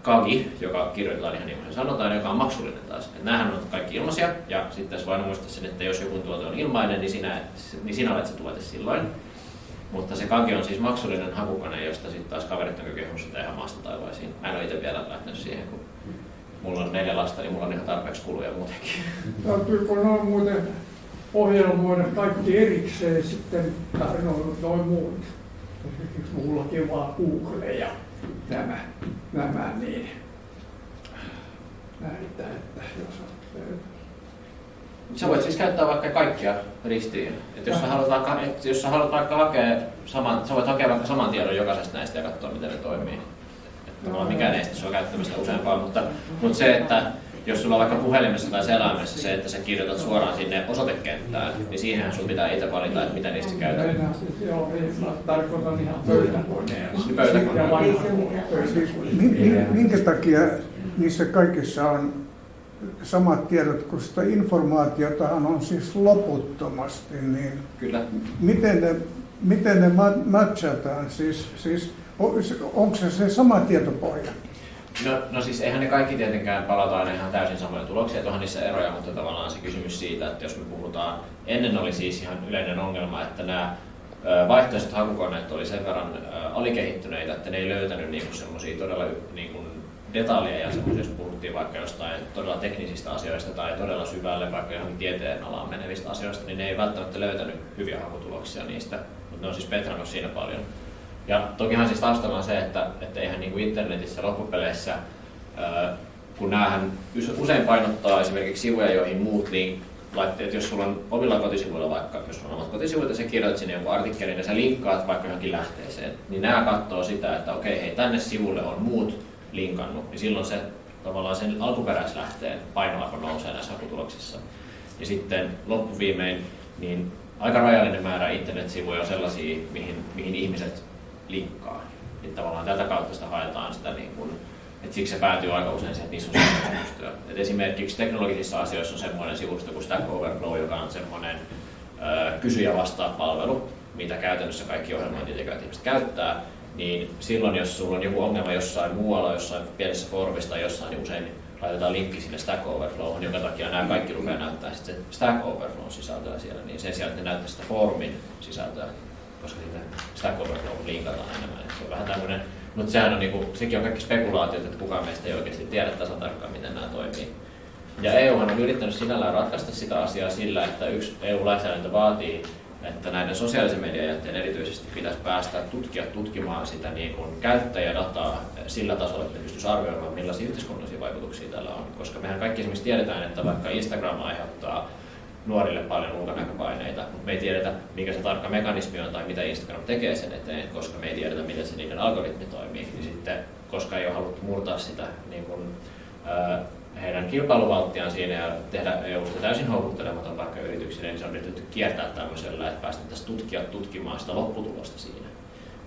Kagi, joka kirjoitetaan ihan niin kuin sanotaan, joka on maksullinen taas. Et näähän on kaikki ilmaisia, ja sitten tässä vain muistaa sen, että jos joku tuote on ilmainen, niin sinä olet se tuote silloin. Mutta se Kagi on siis maksullinen hakukone, josta sitten taas kaverit on kehunut sitä ihan maasta taivaisiin. Mä en ole itse vielä lähtenyt siihen, kun mulla on 4 lasta, niin mulla on ihan tarpeeksi kuluja muutenkin.
Täytyykö noin muuten ohjelmoida kaikki erikseen sitten, tai noin muut? Esimerkiksi mullakin vaan Google ja nämä niin. Näitä, että
Sä voit siis käyttää vaikka kaikkia ristiin. Et jos sä haluat vaikka hakea sä voit hakea vaikka saman tiedon jokaisesta näistä ja katsoa, miten ne toimii. Mikään näistä se on käyttämistä useampaa, mutta se, että jos sulla on vaikka puhelimessa tai selaimessa se, että sä kirjoitat suoraan sinne osoitekenttään, niin siihenhän sun pitää itse valita, että mitä niistä käytät.
Joo, tarkoitan ihan pöytäkoneen.
Minkä takia niissä kaikissa on samat tiedot, kun sitä informaatiotahan on siis loputtomasti, niin
kyllä.
Miten ne matchataan? Siis onko se sama tietopohja?
No siis eihän ne kaikki tietenkään palata aina ihan täysin samoja tuloksia, että onhan niissä eroja, mutta tavallaan se kysymys siitä, että jos me puhutaan, ennen oli siis ihan yleinen ongelma, että nämä vaihtoehtoiset hakukoneet oli sen verran alikehittyneitä, että ne ei löytänyt niinku semmoisia todella niinku detaljeja ja semmoisia, jos puhuttiin vaikka jostain todella teknisistä asioista tai todella syvälle vaikka johonkin tieteen alaan menevistä asioista, niin ne ei välttämättä löytänyt hyviä hakutuloksia niistä, mutta ne on siis petrannut siinä paljon. Ja tokihan siis taustalla on se, että eihän niin kuin internetissä loppupeleissä, kun näähän usein painottaa esimerkiksi sivuja, joihin muut laitteet, jos sulla on omilla kotisivuilla vaikka, jos on omat kotisivut ja sä kirjoitat sinne jonkun artikkelin ja sä linkkaat vaikka johonkin lähteeseen, niin nämä katsoo sitä, että okei, hei, tänne sivulle on muut linkannut, niin silloin se tavallaan sen alkuperäislähteen painoarvo nousee näissä hakutuloksissa. Ja sitten loppuviimein, niin aika rajallinen määrä internetsivuja on sellaisia, mihin ihmiset linkkaa. Niin tavallaan tätä kautta sitä haetaan sitä niin kuin, siksi se päätyy aika usein siihen, että niissä on sivustoja. Et esimerkiksi teknologisissa asioissa on semmoinen sivusto kuin Stack Overflow, joka on semmoinen kysyjä vastaa palvelu, mitä käytännössä kaikki ohjelmointitekijät ihmiset käyttää. Niin silloin, jos sulla on joku ongelma jossain muualla, jossain pienessä foorumissa tai jossain, niin usein laitetaan linkki sinne Stack Overflowhun, jonka takia nämä kaikki rupeaa näyttää sitten Stack Overflown sisältöä siellä, niin sen sijaan, että ne näyttää sitä foorumin sisältöä, koska sitten Stack Overflowhun linkataan enemmän. Se on vähän tämmöinen, mutta sehän on niinku, sekin on kaikki spekulaatiot, että kukaan meistä ei oikeasti tiedä tasatarkkaan, miten nämä toimii. Ja EUhan on yrittänyt sinällään ratkaista sitä asiaa sillä, että yksi EU-lainsäädäntö vaatii, että näiden sosiaalisen median jätteen erityisesti pitäisi päästä tutkijat tutkimaan sitä niin kuin käyttäjädataa sillä tasolla, että ne pystyisi arvioimaan, millaisia yhteiskunnallisia vaikutuksia tällä on. Koska mehän kaikki esimerkiksi tiedetään, että vaikka Instagram aiheuttaa nuorille paljon ulkonäköpaineita, mutta me ei tiedetä, mikä se tarkka mekanismi on tai mitä Instagram tekee sen eteen, koska me ei tiedetä, miten se niiden algoritmi toimii. Niin sitten, koska ei ole haluttu murtaa sitä niin kuin, heidän kilpailuvalttiaan siinä ja tehdä EUsta täysin houkuttelematon vaikka yrityksille, niin se on yritetty kiertää tämmöisellä, että päästettäisiin tutkijat tutkimaan sitä lopputulosta siinä.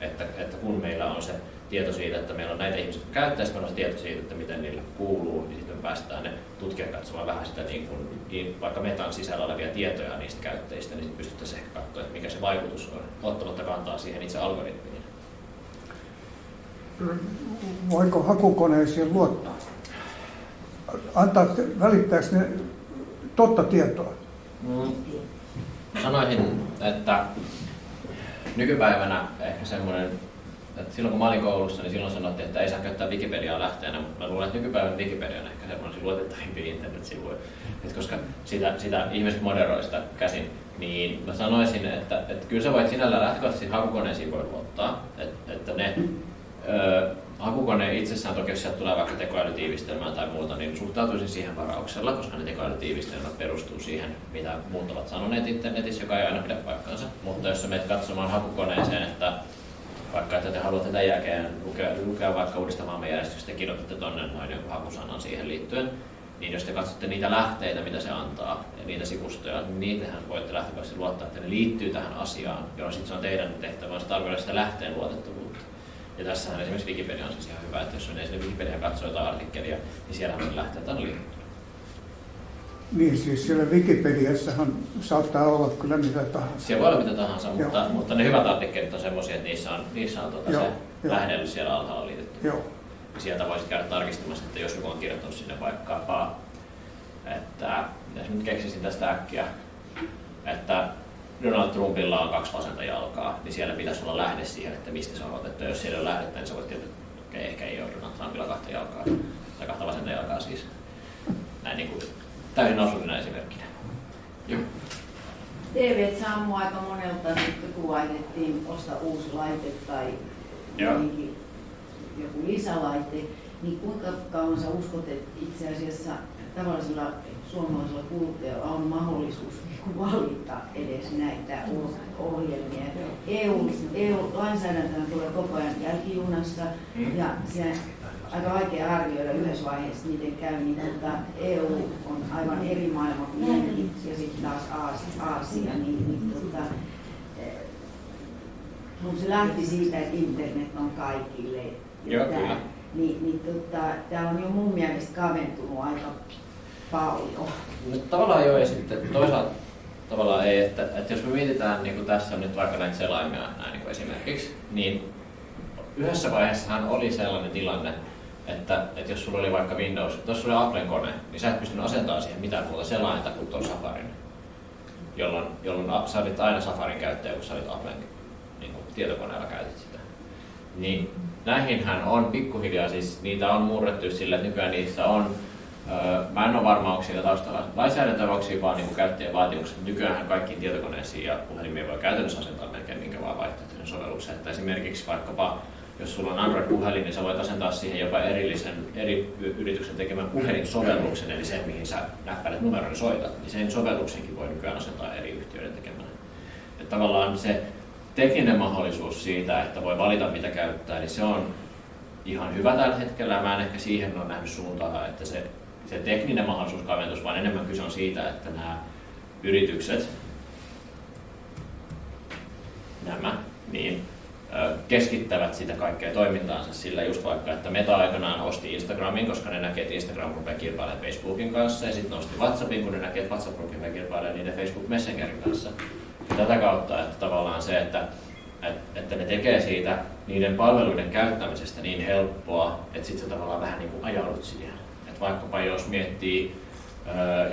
Että kun meillä on se tieto siitä, että meillä on näitä ihmisiä, jotka käyttää, meillä on se tieto siitä, että miten niille kuuluu, niin sitten me päästään ne tutkijat katsomaan vähän sitä niin vaikka metan sisällä olevia tietoja niistä käyttäjistä, niin sitten pystyttäisiin ehkä katsoa, että mikä se vaikutus on, ottamatta kantaa siihen itse algoritmiin.
Voiko hakukoneisiin luottaa? Välittääkö ne totta tietoa?
Sanoisin, että nykypäivänä ehkä semmoinen, että silloin kun mä olin koulussa, niin silloin sanottiin, että ei saa käyttää Wikipediaa lähteenä, mutta mä luulen, että nykypäivänä Wikipedia on ehkä semmoinen luotettavimpia internet-sivuja. Koska sitä ihmiset moderoi sitä käsin, niin mä sanoisin, että kyllä sä voit sinällään lähtökohtaisesti hakukoneisiin voi luottaa, että ne hakukone itsessään toki, jos sieltä tulee vaikka tekoälytiivistelmää tai muuta, niin suhtautuisin siihen varauksella, koska ne tekoälytiivistelmät perustuu siihen, mitä muut ovat sanoneet internetissä, joka ei aina pidä paikkaansa. Mutta jos sä menet katsomaan hakukoneeseen, että vaikka että te haluatte tämän jälkeen lukea vaikka uudistamaamme järjestyksestä ja kirjoitatte tuonne noin jonkun hakusanan siihen liittyen, niin jos te katsotte niitä lähteitä, mitä se antaa, ja niitä sivustoja, niin niitähän voitte lähtökohtaisesti luottaa, että ne liittyy tähän asiaan, jolloin sitten se on teidän tehtävä, se tarkoittaa sitä lähteen luotettavuutta. Ja tässähän esimerkiksi Wikipedia on siis ihan hyvä, että jos on sinne Wikipedia katsoo jotain artikkelia, niin siellähän lähteet on liittynyt.
Niin, siis siellä Wikipediassahan saattaa olla kyllä mitä tahansa.
Siellä voi olla mitä tahansa, mutta ne hyvät artikkelit on semmoisia, että niissä on se lähde siellä alhaalla liitetty.
Joo.
Sieltä voisit käydä tarkistamassa, että jos joku on kirjoittanut sinne vaikkapa, että jos nyt keksisin tästä äkkiä, että Donald Trumpilla on 2 vasenta jalkaa, niin siellä pitäisi olla lähde siihen, että mistä se on otettu. Jos siellä on lähdettä, niin sä voit tietää, että ehkä ei ole Donald Trumpilla 2 jalkaa, tai 2 vasenta jalkaa siis. Näin niin kuin täysin osuisena esimerkkinä. Joo.
TV sammui aika monelta, että kun laitettiin osta uusi laite tai joku lisälaite, niin kuinka kauan sä uskot, että itse asiassa tavallisella suomalaisella kuluttajalla on mahdollisuus valita edes näitä ohjelmia. EU-lainsäädäntöön tulee koko ajan jälkijunassa ja se aika vaikea arvioida yhdessä vaiheessa miten käy, niin EU on aivan eri maailma kuin Jenkki ja sitten taas Aasia, kun se lähti siitä, että internet on kaikille, tämä on jo mun mielestä kaventunut aika paljon.
No, tavallaan joo, ja sitten toisaalta tavallaan ei, että jos me mietitään, niin kuin tässä on nyt vaikka näitä selaimia näin niin kuin esimerkiksi, niin yhdessä vaiheessahan oli sellainen tilanne, että jos sulla oli vaikka Windows, jos sulla oli Applen kone, niin sä et pystynyt asentamaan siihen mitään muuta selainta kuin tuon Safarin, jolloin sä olit aina Safarin käyttäjä, kun sä olit Applen niin kuin tietokoneella käytit sitä. Niin näihinhän on pikkuhiljaa, siis niitä on murrettu sillä, että nykyään niissä on, mä en ole varma, onko siinä taustalla lainsäädäntövauksia, vaan niin käyttäjän vaatimukset. Nykyään kaikkiin tietokoneisiin ja puhelimiin voi käytännössä asentaa melkein minkä vaan vaihtoehtoisen sovelluksen. Että esimerkiksi vaikkapa, jos sulla on Android-puhelin, niin sä voit asentaa siihen jopa eri yrityksen tekemän puhelinsovelluksen, eli sen, mihin sä näppäilet numeron ja soitat, niin sen sovelluksenkin voi nykyään asentaa eri yhtiöiden tekemänä. Että tavallaan se tekninen mahdollisuus siitä, että voi valita mitä käyttää, niin se on ihan hyvä tällä hetkellä. Mä en ehkä siihen ole nähnyt suuntaa, että se tekninen mahdollisuus kaventus, vaan enemmän kyse on siitä, että nämä yritykset, niin keskittävät sitä kaikkea toimintaansa sillä just vaikka, että Meta aikanaan osti Instagramin, koska ne näkee, että Instagram rupeaa kilpailemaan Facebookin kanssa, ja sitten nosti WhatsAppin, kun ne näkee, että WhatsApp rupeaa kilpailemaan niiden Facebook Messengerin kanssa. Ja tätä kautta, että tavallaan se, että ne tekee siitä niiden palveluiden käyttämisestä niin helppoa, että sitten sä tavallaan vähän niin kuin ajaudut siihen. Että vaikkapa jos miettii,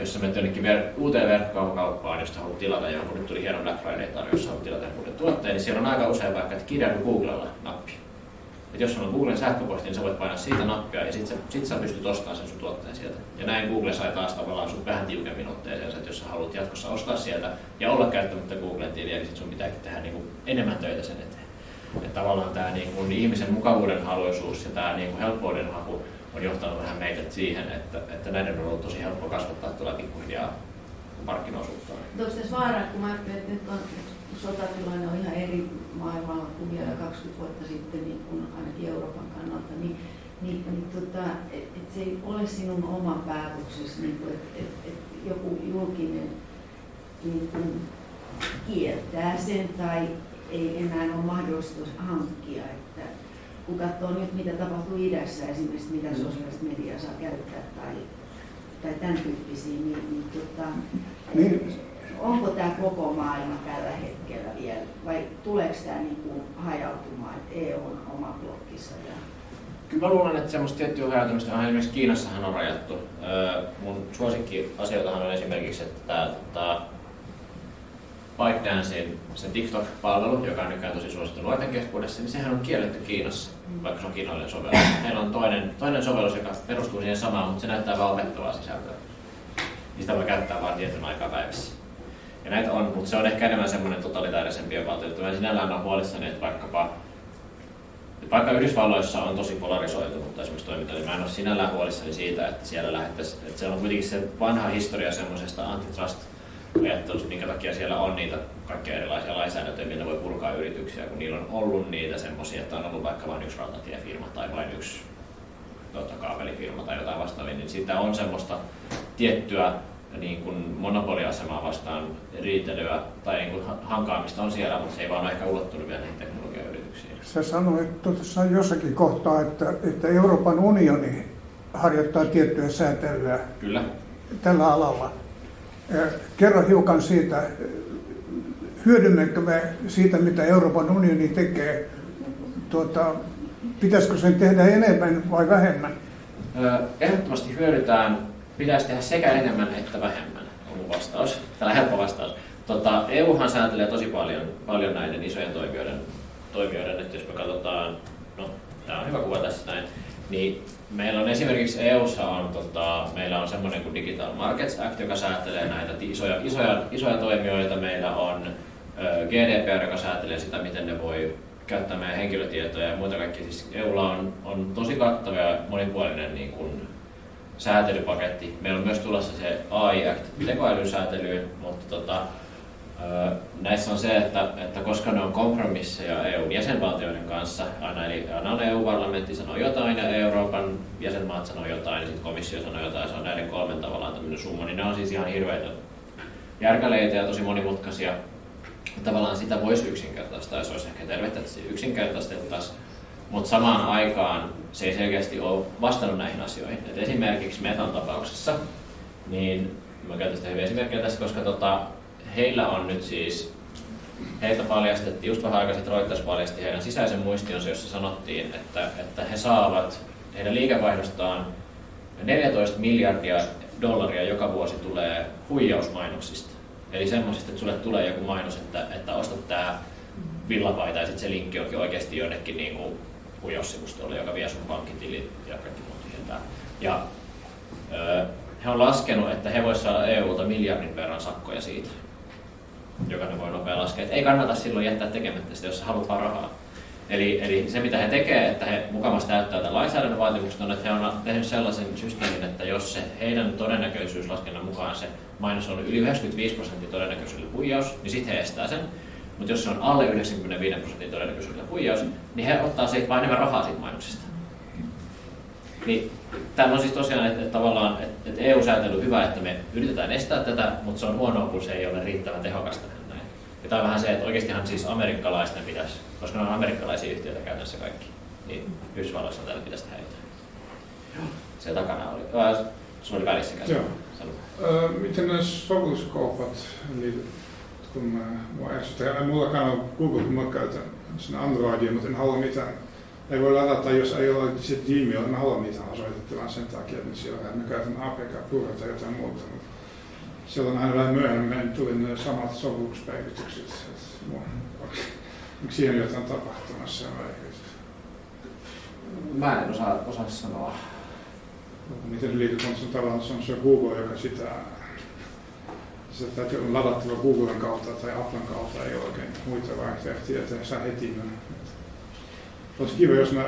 jos sä menet jonnekin uuteen verkkokauppaan, josta haluat tilata jonkun, nyt tuli hieno Black Friday-tarjous, jossa haluat tilata jonkun tuotteen, niin siellä on aika usein vaikka, että kirjaudu Googlella nappi. Et jos sulla on Googlen sähköposti, niin sä voit painaa siitä nappia ja sit sä pystyt ostamaan sen sun tuotteen sieltä. Ja näin Google sai taas tavallaan sut vähän tiukemmin otteeseen, että jos sä haluat jatkossa ostaa sieltä ja olla käyttämättä Googlen tiliä, niin sit sun pitääkin tehdä niin kuin enemmän töitä sen eteen. Että tavallaan tämä niin kuin ihmisen mukavuuden haluisuus ja tämä niin kuin helppouden haku on johtanut vähän meitä siihen, että näiden on ollut tosi helppo kasvattaa tuolla pikkuhiljaa markkinaosuuttaan.
Onko tässä vaara, kun mä ajattelen, että nyt on sotatilanne on ihan eri maailmalla kuin vielä 20 vuotta sitten, niin kuin ainakin Euroopan kannalta, että se ei ole sinun oma päätöksesi, niin että joku julkinen niin kuin kieltää sen tai ei enää ole mahdollisuus hankkia. Että kun katsoo nyt, mitä tapahtuu idässä, esimerkiksi mitä sosiaalista mediaa saa käyttää tai tämän tyyppisiä, niin onko tämä koko maailma tällä hetkellä vielä vai tuleeko tämä niin kuin hajautumaan, että EU on oma blokkissa?
Kyllä mä luulen, että semmoista tiettyä hajautumista on esimerkiksi Kiinassahan on rajattu. Mun suosikkiasioitahan on esimerkiksi, että tämä ByteDancen sen TikTok-palvelu, joka on nykyään tosi suosittu nuorten keskuudessa, niin sehän on kielletty Kiinassa, vaikka se on kiinalainen sovellus. Heillä on toinen sovellus, joka perustuu siihen samaan, mutta se näyttää vaan opettavaa sisältöä. Sitä voi käyttää vain tietyn aikaa päivässä. Ja näitä on, mutta se on ehkä enemmän semmoinen totalitaarisempi valtio. Mä sinällään olen huolissani, että vaikka Yhdysvalloissa on tosi polarisoitunut esimerkiksi toiminta, niin mä en ole sinällään huolissani siitä, että siellä lähettäisiin, että siellä on kuitenkin se vanha historia semmoisesta antitrust-ajattelusta, minkä takia siellä on niitä kaikkia erilaisia lainsäädäntöjä, millä voi purkaa yrityksiä, kun niillä on ollut niitä semmoisia, että on ollut vaikka vain yksi rautatiefirma tai vain yksi kaapelifirma tai jotain vastaavia, niin siitä on semmoista tiettyä niin kuin monopoliasemaa vastaan riitelyä tai niin kuin hankaamista on siellä, mutta se ei vaan ole ehkä ulottunut vielä näihin teknologiayrityksiin.
Sä sanoit tuossa jossakin kohtaa, että Euroopan unioni harjoittaa tiettyä säätelyä
Kyllä.
tällä alalla. Kerro hiukan siitä, hyödymmekö me siitä, mitä Euroopan unioni tekee? Pitäisikö sen tehdä enemmän vai vähemmän?
Ehdottomasti hyödytään. Pitäisi tehdä sekä enemmän että vähemmän, on mun vastaus. Tällä helppo vastaus. EUhan sääntelee tosi paljon näiden isojen toimijoiden, että jos me katsotaan, no tämä on hyvä kuva tässä näin, niin meillä on esimerkiksi EUssa meillä on semmoinen kuin Digital Markets Act, joka säätelee näitä isoja toimijoita. Meillä on GDPR, joka säätelee sitä, miten ne voi käyttää meidän henkilötietoja ja muuta kaikkea. Siis EUlla on tosi kattava ja monipuolinen niin kuin säätelypaketti. Meillä on myös tulossa se AI Act tekoälyn säätelyyn, mutta näissä on se, että koska ne on kompromisseja EUn jäsenvaltioiden kanssa, aina EU-parlamentti sanoo jotain ja Euroopan jäsenmaat sanoo jotain ja sitten komissio sanoo jotain, se on näiden kolmen tavallaan tämmöinen summa, niin ne on siis ihan hirveitä järkäleitä ja tosi monimutkaisia. Tavallaan sitä voisi yksinkertaistaa ja se olisi ehkä tervettä, että se yksinkertaistettaisiin. Mutta samaan aikaan se ei selkeästi ole vastannut näihin asioihin. Et esimerkiksi Metan tapauksessa, niin mä käytän sitä hyviä esimerkkejä tässä, koska heillä on nyt siis, heiltä paljastettiin, just vähän aikaa sitten Reuters paljasti heidän sisäisen muistionsa, jossa sanottiin, että he saavat, heidän liikevaihdostaan 14 miljardia dollaria joka vuosi tulee huijausmainoksista. Eli semmoisista, että sulle tulee joku mainos, että ostat tää villapaita ja sitten se linkki onkin oikeasti jonnekin niin kuin huijaussivustolle, joka vie sun pankkitilin ja kaikki muut tyhjentää. Ja he on laskenut, että he voisivat saada EUlta miljardin verran sakkoja siitä. Jokainen voi nopea laskea, että ei kannata silloin jättää tekemättä sitä, jos sä haluat vaan rahaa. Eli se mitä he tekevät, että he mukavasti täyttää tämän lainsäädännön vaatimukset on, että he on tehnyt sellaisen systeemin, että jos se heidän todennäköisyyslaskennan mukaan se mainos on yli 95% todennäköisyydellä huijaus, niin sitten he estää sen. Mutta jos se on alle 95% todennäköisyydellä huijaus, niin he ottaa siitä vain enemmän rahaa siitä mainoksesta. Niin, tämä on siis tosiaan, että tavallaan että EU-säätely on hyvä, että me yritetään estää tätä, mutta se on huonoa, kun se ei ole riittävän tehokasta näin. Ja tämä on vähän se, että oikeastihan siis amerikkalaisten pitäisi, koska ne on amerikkalaisia yhtiöitä käytännössä kaikki, niin Yhdysvalloissa tällä pitäisi tehdä jotain. Se takana oli, se oli välissä käsin.
Miten ne sovelluskaupat, niin kun mua ärsyttää, mullakaan on Google, kun mä käytän sen Androidia, mutta en halua mitään. Ei voi ladata, jos ei ole se Gmail, en halua mitään osoitettavan sen takia, että siellä mä käytän APK-puolta tai jotain muuta. Silloin aina vähän myöhemmin tuli ne samat sovelluspäivitykset. Onko siinä jotain tapahtumassa?
Mä en osaa sanoa.
Miten se liittyy, on tavallaan se Google, joka sitä täytyy olla ladattava Googlen kautta tai Applen kautta, ei ole oikein muita vaihtoehtoja, että saa heti. Olisi kiva, jos nämä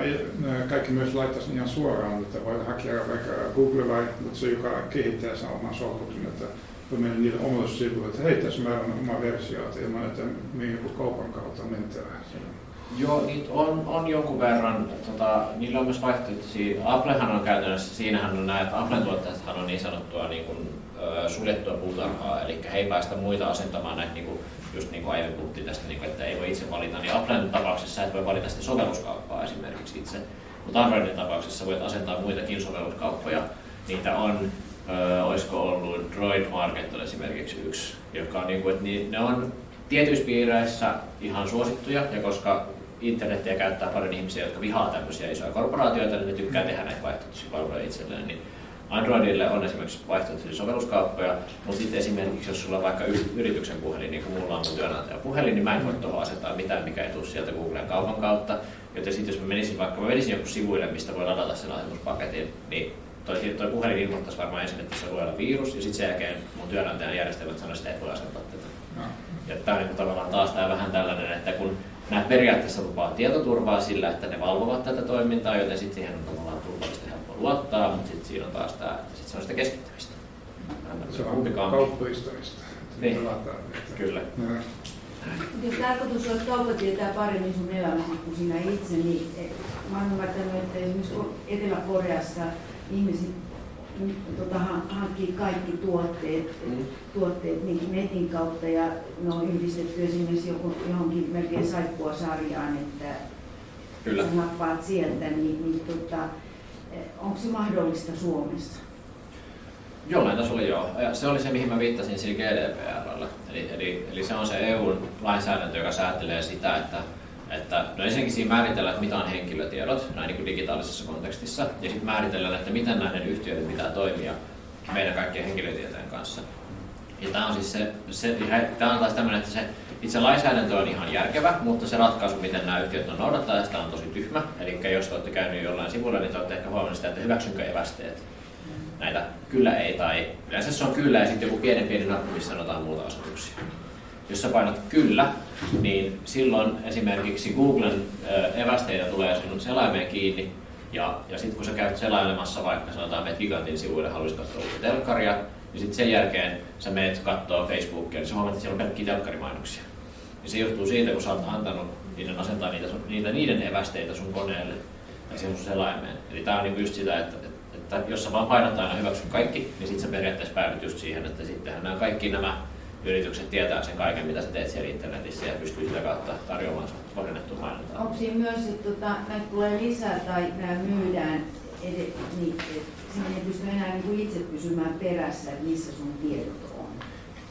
kaikki myös laittaisiin ihan suoraan, että voi hakea vaikka Google vai se, joka kehittää sen oman sovelluksen, että voi mennä niille omalle sivuille, että hei, tässä meillä on oma versio, ilman että me joku kaupan kautta mentävä.
Joo, niitä on jonkun verran. Niillä on myös vaihtoehtoisia. Applehan on käytännössä, siinähän on näin, että Applen tuottajathan on niin sanottua niin kuin, suljettua puutarhaa, eli he ei päästä muita asentamaan näitä, niin kuin, just niin kuin aiemmin puhuttiin tästä, niin kuin, että ei voi itse valita. Niin Applen tapauksessa et voi valita sitä sovelluskauppaa esimerkiksi itse, mutta Androidin tapauksessa voit asentaa muitakin sovelluskauppoja. Niitä on, olisiko ollut Droid Market on esimerkiksi yksi, joka on, niin kuin, että ne on tietyissä piireissä ihan suosittuja, ja koska internetiä käyttää paljon ihmisiä, jotka vihaa tämmöisiä isoja korporaatioita, niin ne tykkää tehdä näitä vaihtoehtoisia palveluja itselleen. Niin Androidille on esimerkiksi vaihtoehtoisia sovelluskauppoja, mutta sitten esimerkiksi jos sulla on vaikka yrityksen puhelin, niin kuin mulla on mun työnantajan puhelin, niin mä en voi tuohon asentaa mitään, mikä ei tule sieltä Googlen kaupan kautta. Joten sitten jos mä menisin joku sivuille, mistä voi ladata sen asetuspaketin, niin toi puhelin ilmoittaisi varmaan ensin, että se voi olla virus, ja sitten sen jälkeen mun työnantajan järjestelmät sanoisivat, että et voi asentaa tätä. No. Ja tämä on niin tavallaan taas tää vähän tällainen, että kun nämä periaatteessa lupaa tietoturvaa sillä, että ne valvovat tätä toimintaa, joten sitten siihen on tavallaan turvallisesti helppo luottaa, mutta sitten siinä on taas tämä, että sit se on sitä keskittymistä.
Se on kaupallistamista.
Niin, kyllä.
Jos tarkoitus on, että kauppa tietää paremmin sun elämäsi kuin sinä itse, niin mä oon ymmärtänyt, että esimerkiksi Etelä-Koreassa ihmiset hankkii kaikki tuotteet niin netin kautta ja ne on yhdistetty esimerkiksi johonkin melkein saippua-sarjaan, että
kyllä.
sä nappaat sieltä, onko se mahdollista Suomessa?
Jollain tasolla joo. Ja se oli se, mihin mä viittasin sillä GDPR:llä. Eli se on se EU-lainsäädäntö, joka säätelee sitä, että no ensinnäkin siinä määritellään, että mitä on henkilötiedot näin niin kuin digitaalisessa kontekstissa, ja sitten määritellään, että miten näiden yhtiöiden pitää toimia meidän kaikkien henkilötietojen kanssa. Ja tämä on siis tämä on taas tämmöinen, että se itse lainsäädäntö on ihan järkevä, mutta se ratkaisu, miten nämä yhtiöt on noudattaa, sitä on tosi tyhmä. Eli jos te olette käynyt jollain sivulla, niin te olette ehkä huomannut sitä, että hyväksynkö evästeet. Näitä kyllä ei tai yleensä se on kyllä ja sitten joku pieni nappu, missä sanotaan muuta asetuksia. Jos sä painat kyllä, niin silloin esimerkiksi Googlen evästeitä tulee sinun selaimeen kiinni ja sitten kun sä käyt selailemassa vaikka sanotaan menet Gigantin sivuille, haluaisit katsoa uutta telkkaria, niin sitten sen jälkeen sä menet katsoo Facebookia, niin sä huomaat, että siellä on pelkkiä telkkarimainoksia. Ja se johtuu siitä, kun sä oot antanut niiden asentaa niiden evästeitä sun koneelle tai siihen sun selaimeen. Eli tää on niinku just sitä, että jos sä vaan painat aina hyväksy kaikki, niin sitten sä periaatteessa päädyt just siihen, että sittenhän nämä yritykset tietää sen kaiken, mitä sä teet siellä internetissä ja pystyy sitä kautta tarjoamaan kohdennettua mainontaa.
Onko siinä myös, että näitä tulee lisää tai nämä myydään, niin sinne ei pysty enää niin itse pysymään perässä, että missä sun tiedot on?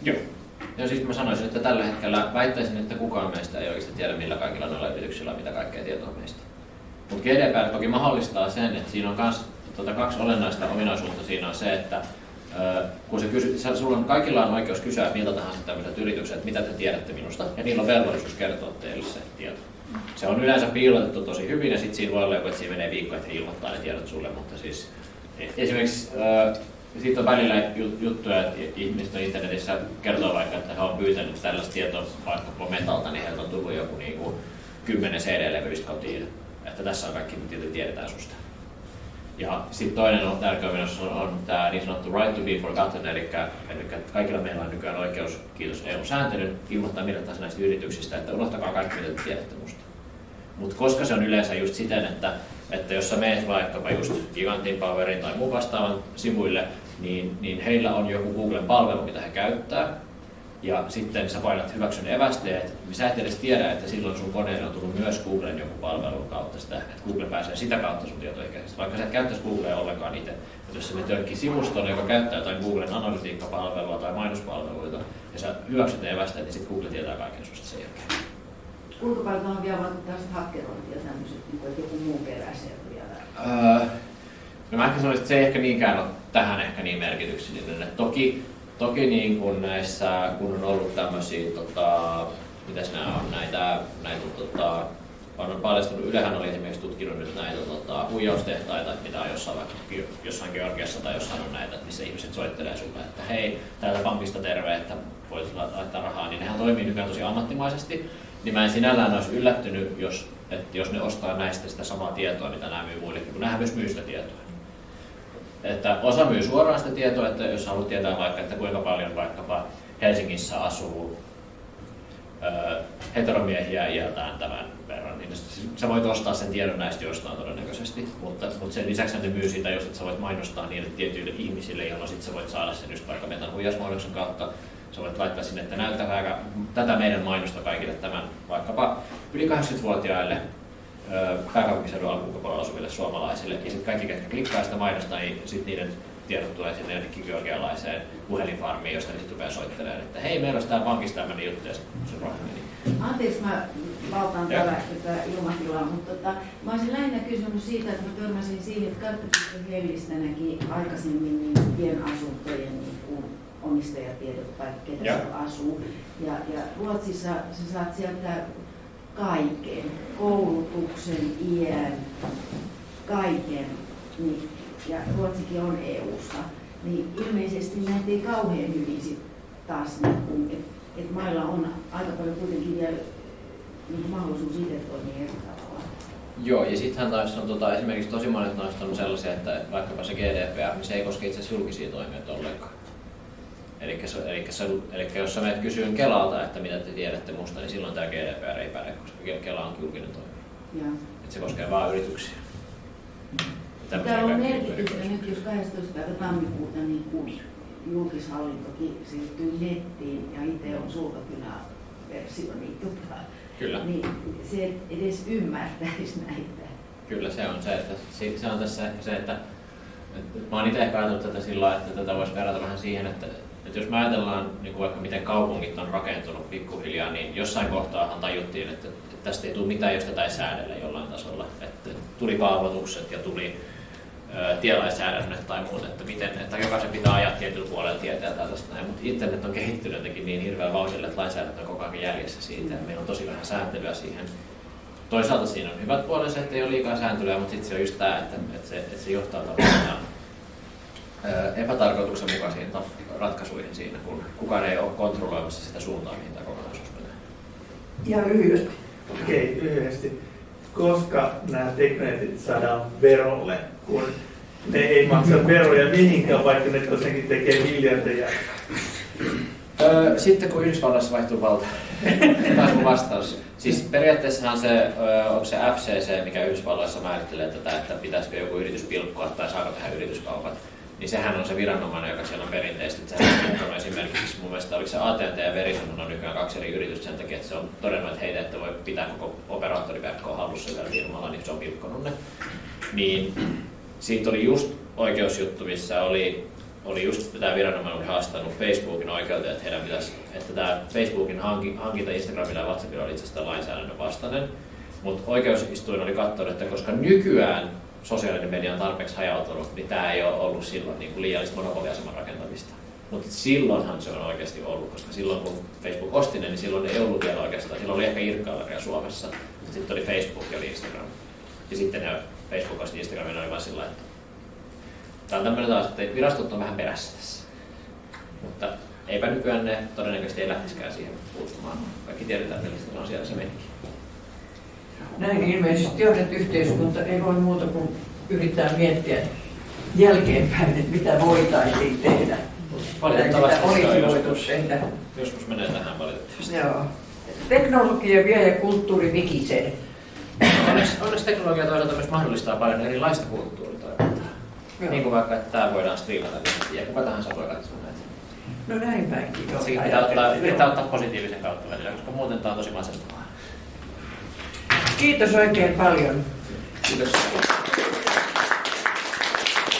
Joo. Ja siis mä sanoisin, että tällä hetkellä väittäisin, että kukaan meistä ei oikeasti tiedä, millä kaikilla noilla yrityksillä on mitä kaikkea tietoa meistä. Mutta GDPR toki mahdollistaa sen, että siinä on myös kaksi olennaista ominaisuutta. Siinä on se, että kun sulla on, kaikilla on oikeus kysyä miltä tahansa tämmöiset yritykset, että mitä te tiedätte minusta, ja niillä on velvollisuus kertoa teille se tieto. Se on yleensä piilotettu tosi hyvin, ja sitten siinä voi olla joku, että siinä menee viikko, että he ilmoittaa ne tiedot sulle, mutta siis esimerkiksi siitä on välillä juttuja, että ihmiset on internetissä kertoo vaikka, että he on pyytänyt tällaista tietoa vaikka Metalta, niin heiltä on tullut joku niin kuin 10 CD-levyistä kotiin, että tässä on kaikki, mitä tiedetään susta. Ja sitten toinen on tärkeä on tämä niin sanottu right to be forgotten, eli kaikilla meillä on nykyään oikeus, kiitos EU-sääntelyn, ilmoittaa millä tahansa näistä yrityksistä, että unohtakaa kaikki, mitä te tiedätte musta. Mutta koska se on yleensä just siten, että jos sä meet vaikkapa just Gigantin, Powerin tai muun vastaavan sivuille, niin heillä on joku Googlen palvelu, mitä he käyttää. ja sitten sä painat hyväksyn evästeet, niin sä et edes tiedä, että silloin sun koneelle on tullut myös Googlen joku palvelun kautta sitä, että Google pääsee sitä kautta sun tietoihin käsistä. Vaikka sä et käyttäisi Googlea ollenkaan itse, mutta jos sä menet jonnekin sivustoon, joka käyttää jotain Googlen analytiikkapalvelua tai mainospalveluita, ja sä hyväksyt ne evästeet, niin sitten Google tietää kaiken susta sen jälkeen.
Kuinka paljon on vielä vaikka tästä hakkerointia tämmöiset, että joku muu kerää sieltä vielä?
No mä ehkä sanoisin, että se ei ehkä niinkään ole tähän ehkä niin merkityksellinen. Toki niin kun näissä, kun on ollut tämmöisiä, mitäs nämä on, näitä on paljastunut, Ylehän oli esimerkiksi tutkinut nyt näitä huijaustehtaita, mitä on jossain Georgiassa tai jossain on näitä, missä ihmiset soittelee sulle, että hei, täältä pankista terve, että voit laittaa rahaa, niin nehän toimii nykyään tosi ammattimaisesti. Niin mä en sinällään olisi yllättynyt, jos ne ostaa näistä sitä samaa tietoa, mitä nämä myy muillekin, kun nämä myös myy sitä tietoa. Että osa myy suoraan sitä tietoa, että jos haluat tietää vaikka, että kuinka paljon vaikkapa Helsingissä asuu heteromiehiä iältään tämän verran, niin sä voit ostaa sen tiedon näistä jostain todennäköisesti, mutta sen lisäksi ne myy sitä, jos et sä voit mainostaa niille tietyille ihmisille, jolloin sit sä voit saada sen just vaikka metan huijausmainoksen kautta. Sä voit laittaa sinne, että näyttäkää tätä meidän mainosta kaikille tämän vaikkapa yli 80-vuotiaille pääkaupunkiseudun ulkopuolella asuville suomalaisille. Ja sitten kaikki, ketkä klikkaa sitä mainosta, niin sitten niiden tiedot tulee sinne jonnekin georgialaiseen puhelinfarmiin, josta ne sitten rupeaa soittelemaan, että hei, meillä olisi täällä pankissa tämmöinen juttu, ja sitten se rohka meni.
Anteeksi, mä valtaan tätä ilmatilaa, mutta mä olisin lähinnä kysynyt siitä, että mä törmäsin siihen, että Karttapiste Hellistä näki aikaisemmin niin pienasuntojen niin omistajatiedot tai ketä siellä asuu. Ja Ruotsissa sä saat sieltä kaiken, koulutuksen, iän, kaiken, niin, ja Ruotsikin on EU-ssa, niin ilmeisesti näitä ei kauhean hyvin sit taas, että mailla on aika paljon kuitenkin vielä niin mahdollisuus itse toimia eri tavalla.
Joo, ja sittenhän taas on esimerkiksi tosi monet noista on sellaisia, että vaikkapa se GDPR, niin se ei koske itse asiassa julkisia toimijoita ollenkaan. Eli jos sä menet kysyyn Kelalta, että mitä te tiedätte musta, niin silloin tämä GDPR ei päde, koska Kela on julkinen toimija. Että se koskee vain yrityksiä.
Täällä on merkitystä nyt, jos 12. päivä tammikuuta niin kun julkishallintokin siirtyy nettiin ja itse on sulkakynä-versio, niin se edes ymmärtäisi näitä.
Kyllä se on se, että se on tässä se, että mä oon itse ehkä ajatellut tätä sillä, että tätä voisi verrata vähän siihen, että jos me ajatellaan niin vaikka miten kaupungit on rakentunut pikkuhiljaa, niin jossain kohtaahan tajuttiin, että tästä ei tule mitään, jos tätä ei säädellä jollain tasolla. Että tuli kaavoitukset ja tuli tielainsäädännöt tai muut, että jokaisen pitää ajaa tietyllä puolella tietää tällaista näin, mutta internet on kehittynyt jotenkin niin hirveän vauhdilla, että lainsäädäntö on koko ajan jäljessä siitä, että meillä on tosi vähän sääntelyä siihen. Toisaalta siinä on hyvät puolensa, että ei ole liikaa sääntelyä, mutta sitten se on just tämä, että se johtaa tavallaan epätarkoituksenmukaisiin ratkaisuihin siinä, kun kukaan ei ole kontrolloimassa sitä suuntaa, mihin tämä kokonaisuus menee.
Ihan lyhyesti.
Okei, lyhyesti. Koska nämä tekneetit saadaan verolle, kun ne ei maksa veroja mihinkään, vaikka ne tosiaankin tekee miljardeja?
Sitten kun Yhdysvalloissa vaihtuu valta, taas mun vastaus. Siis periaatteessahan se, onko se FCC, mikä Yhdysvalloissa määrittelee tätä, että pitäisikö joku yritys pilkkoa tai saako tehdä yrityskaupat, niin sehän on se viranomainen, joka siellä on perinteisesti. Sehän on esimerkiksi, mun mielestä oliko se AT&T ja Verizon on nykyään 2 eri yritystä sen takia, että se on todennut, että heitä ette voi pitää koko operaattoriverkkoa hallussa yhdellä firmalla, niin se on pilkkonut ne. Niin siitä oli just oikeusjuttu, missä oli just tämä viranomainen oli haastanut Facebookin oikeuteen, että heidän pitäisi, että tämä Facebookin hankinta Instagramilla ja WhatsAppilla oli itse asiassa lainsäädännön vastainen, mutta oikeusistuin oli katsonut, että koska nykyään sosiaalinen media on tarpeeksi hajautunut, niin tämä ei ole ollut silloin niin kuin liiallista monopoliaseman rakentamista. Mutta silloinhan se on oikeasti ollut, koska silloin kun Facebook osti ne, niin silloin ei ollut vielä oikeastaan. Silloin oli ehkä Irkkaillaria Suomessa, sitten oli Facebook ja oli Instagram. Ja sitten ne Facebook osti Instagramin, oli vaan sillä, että tämä on tämmöinen taas, että virastot on vähän perässä tässä. Mutta eipä nykyään ne todennäköisesti ei lähtisikään siihen puuttumaan. Kaikki tiedetään, mistä on siellä se menikin.
Näin ilmeisesti on, että yhteiskunta ei voi muuta kuin yrittää miettiä jälkeenpäin, että mitä voitaisiin tehdä.
Valitettavasti
olisi voitu tehdä.
Joskus menee tähän valitettavasti.
Joo. Teknologia vie ja kulttuuri vikisee.
Onneksi teknologia toisaalta myös mahdollistaa paljon erilaista kulttuuritoimintaa. Niin kuin vaikka, että tämä voidaan striimata ja kuka tahansa voi katsoa näitä.
No näin päinkin.
Sekin pitää ottaa positiivisen kautta välillä, koska muuten tämä on tosi masentumaa.
Kiitos oikein paljon.
Kiitos.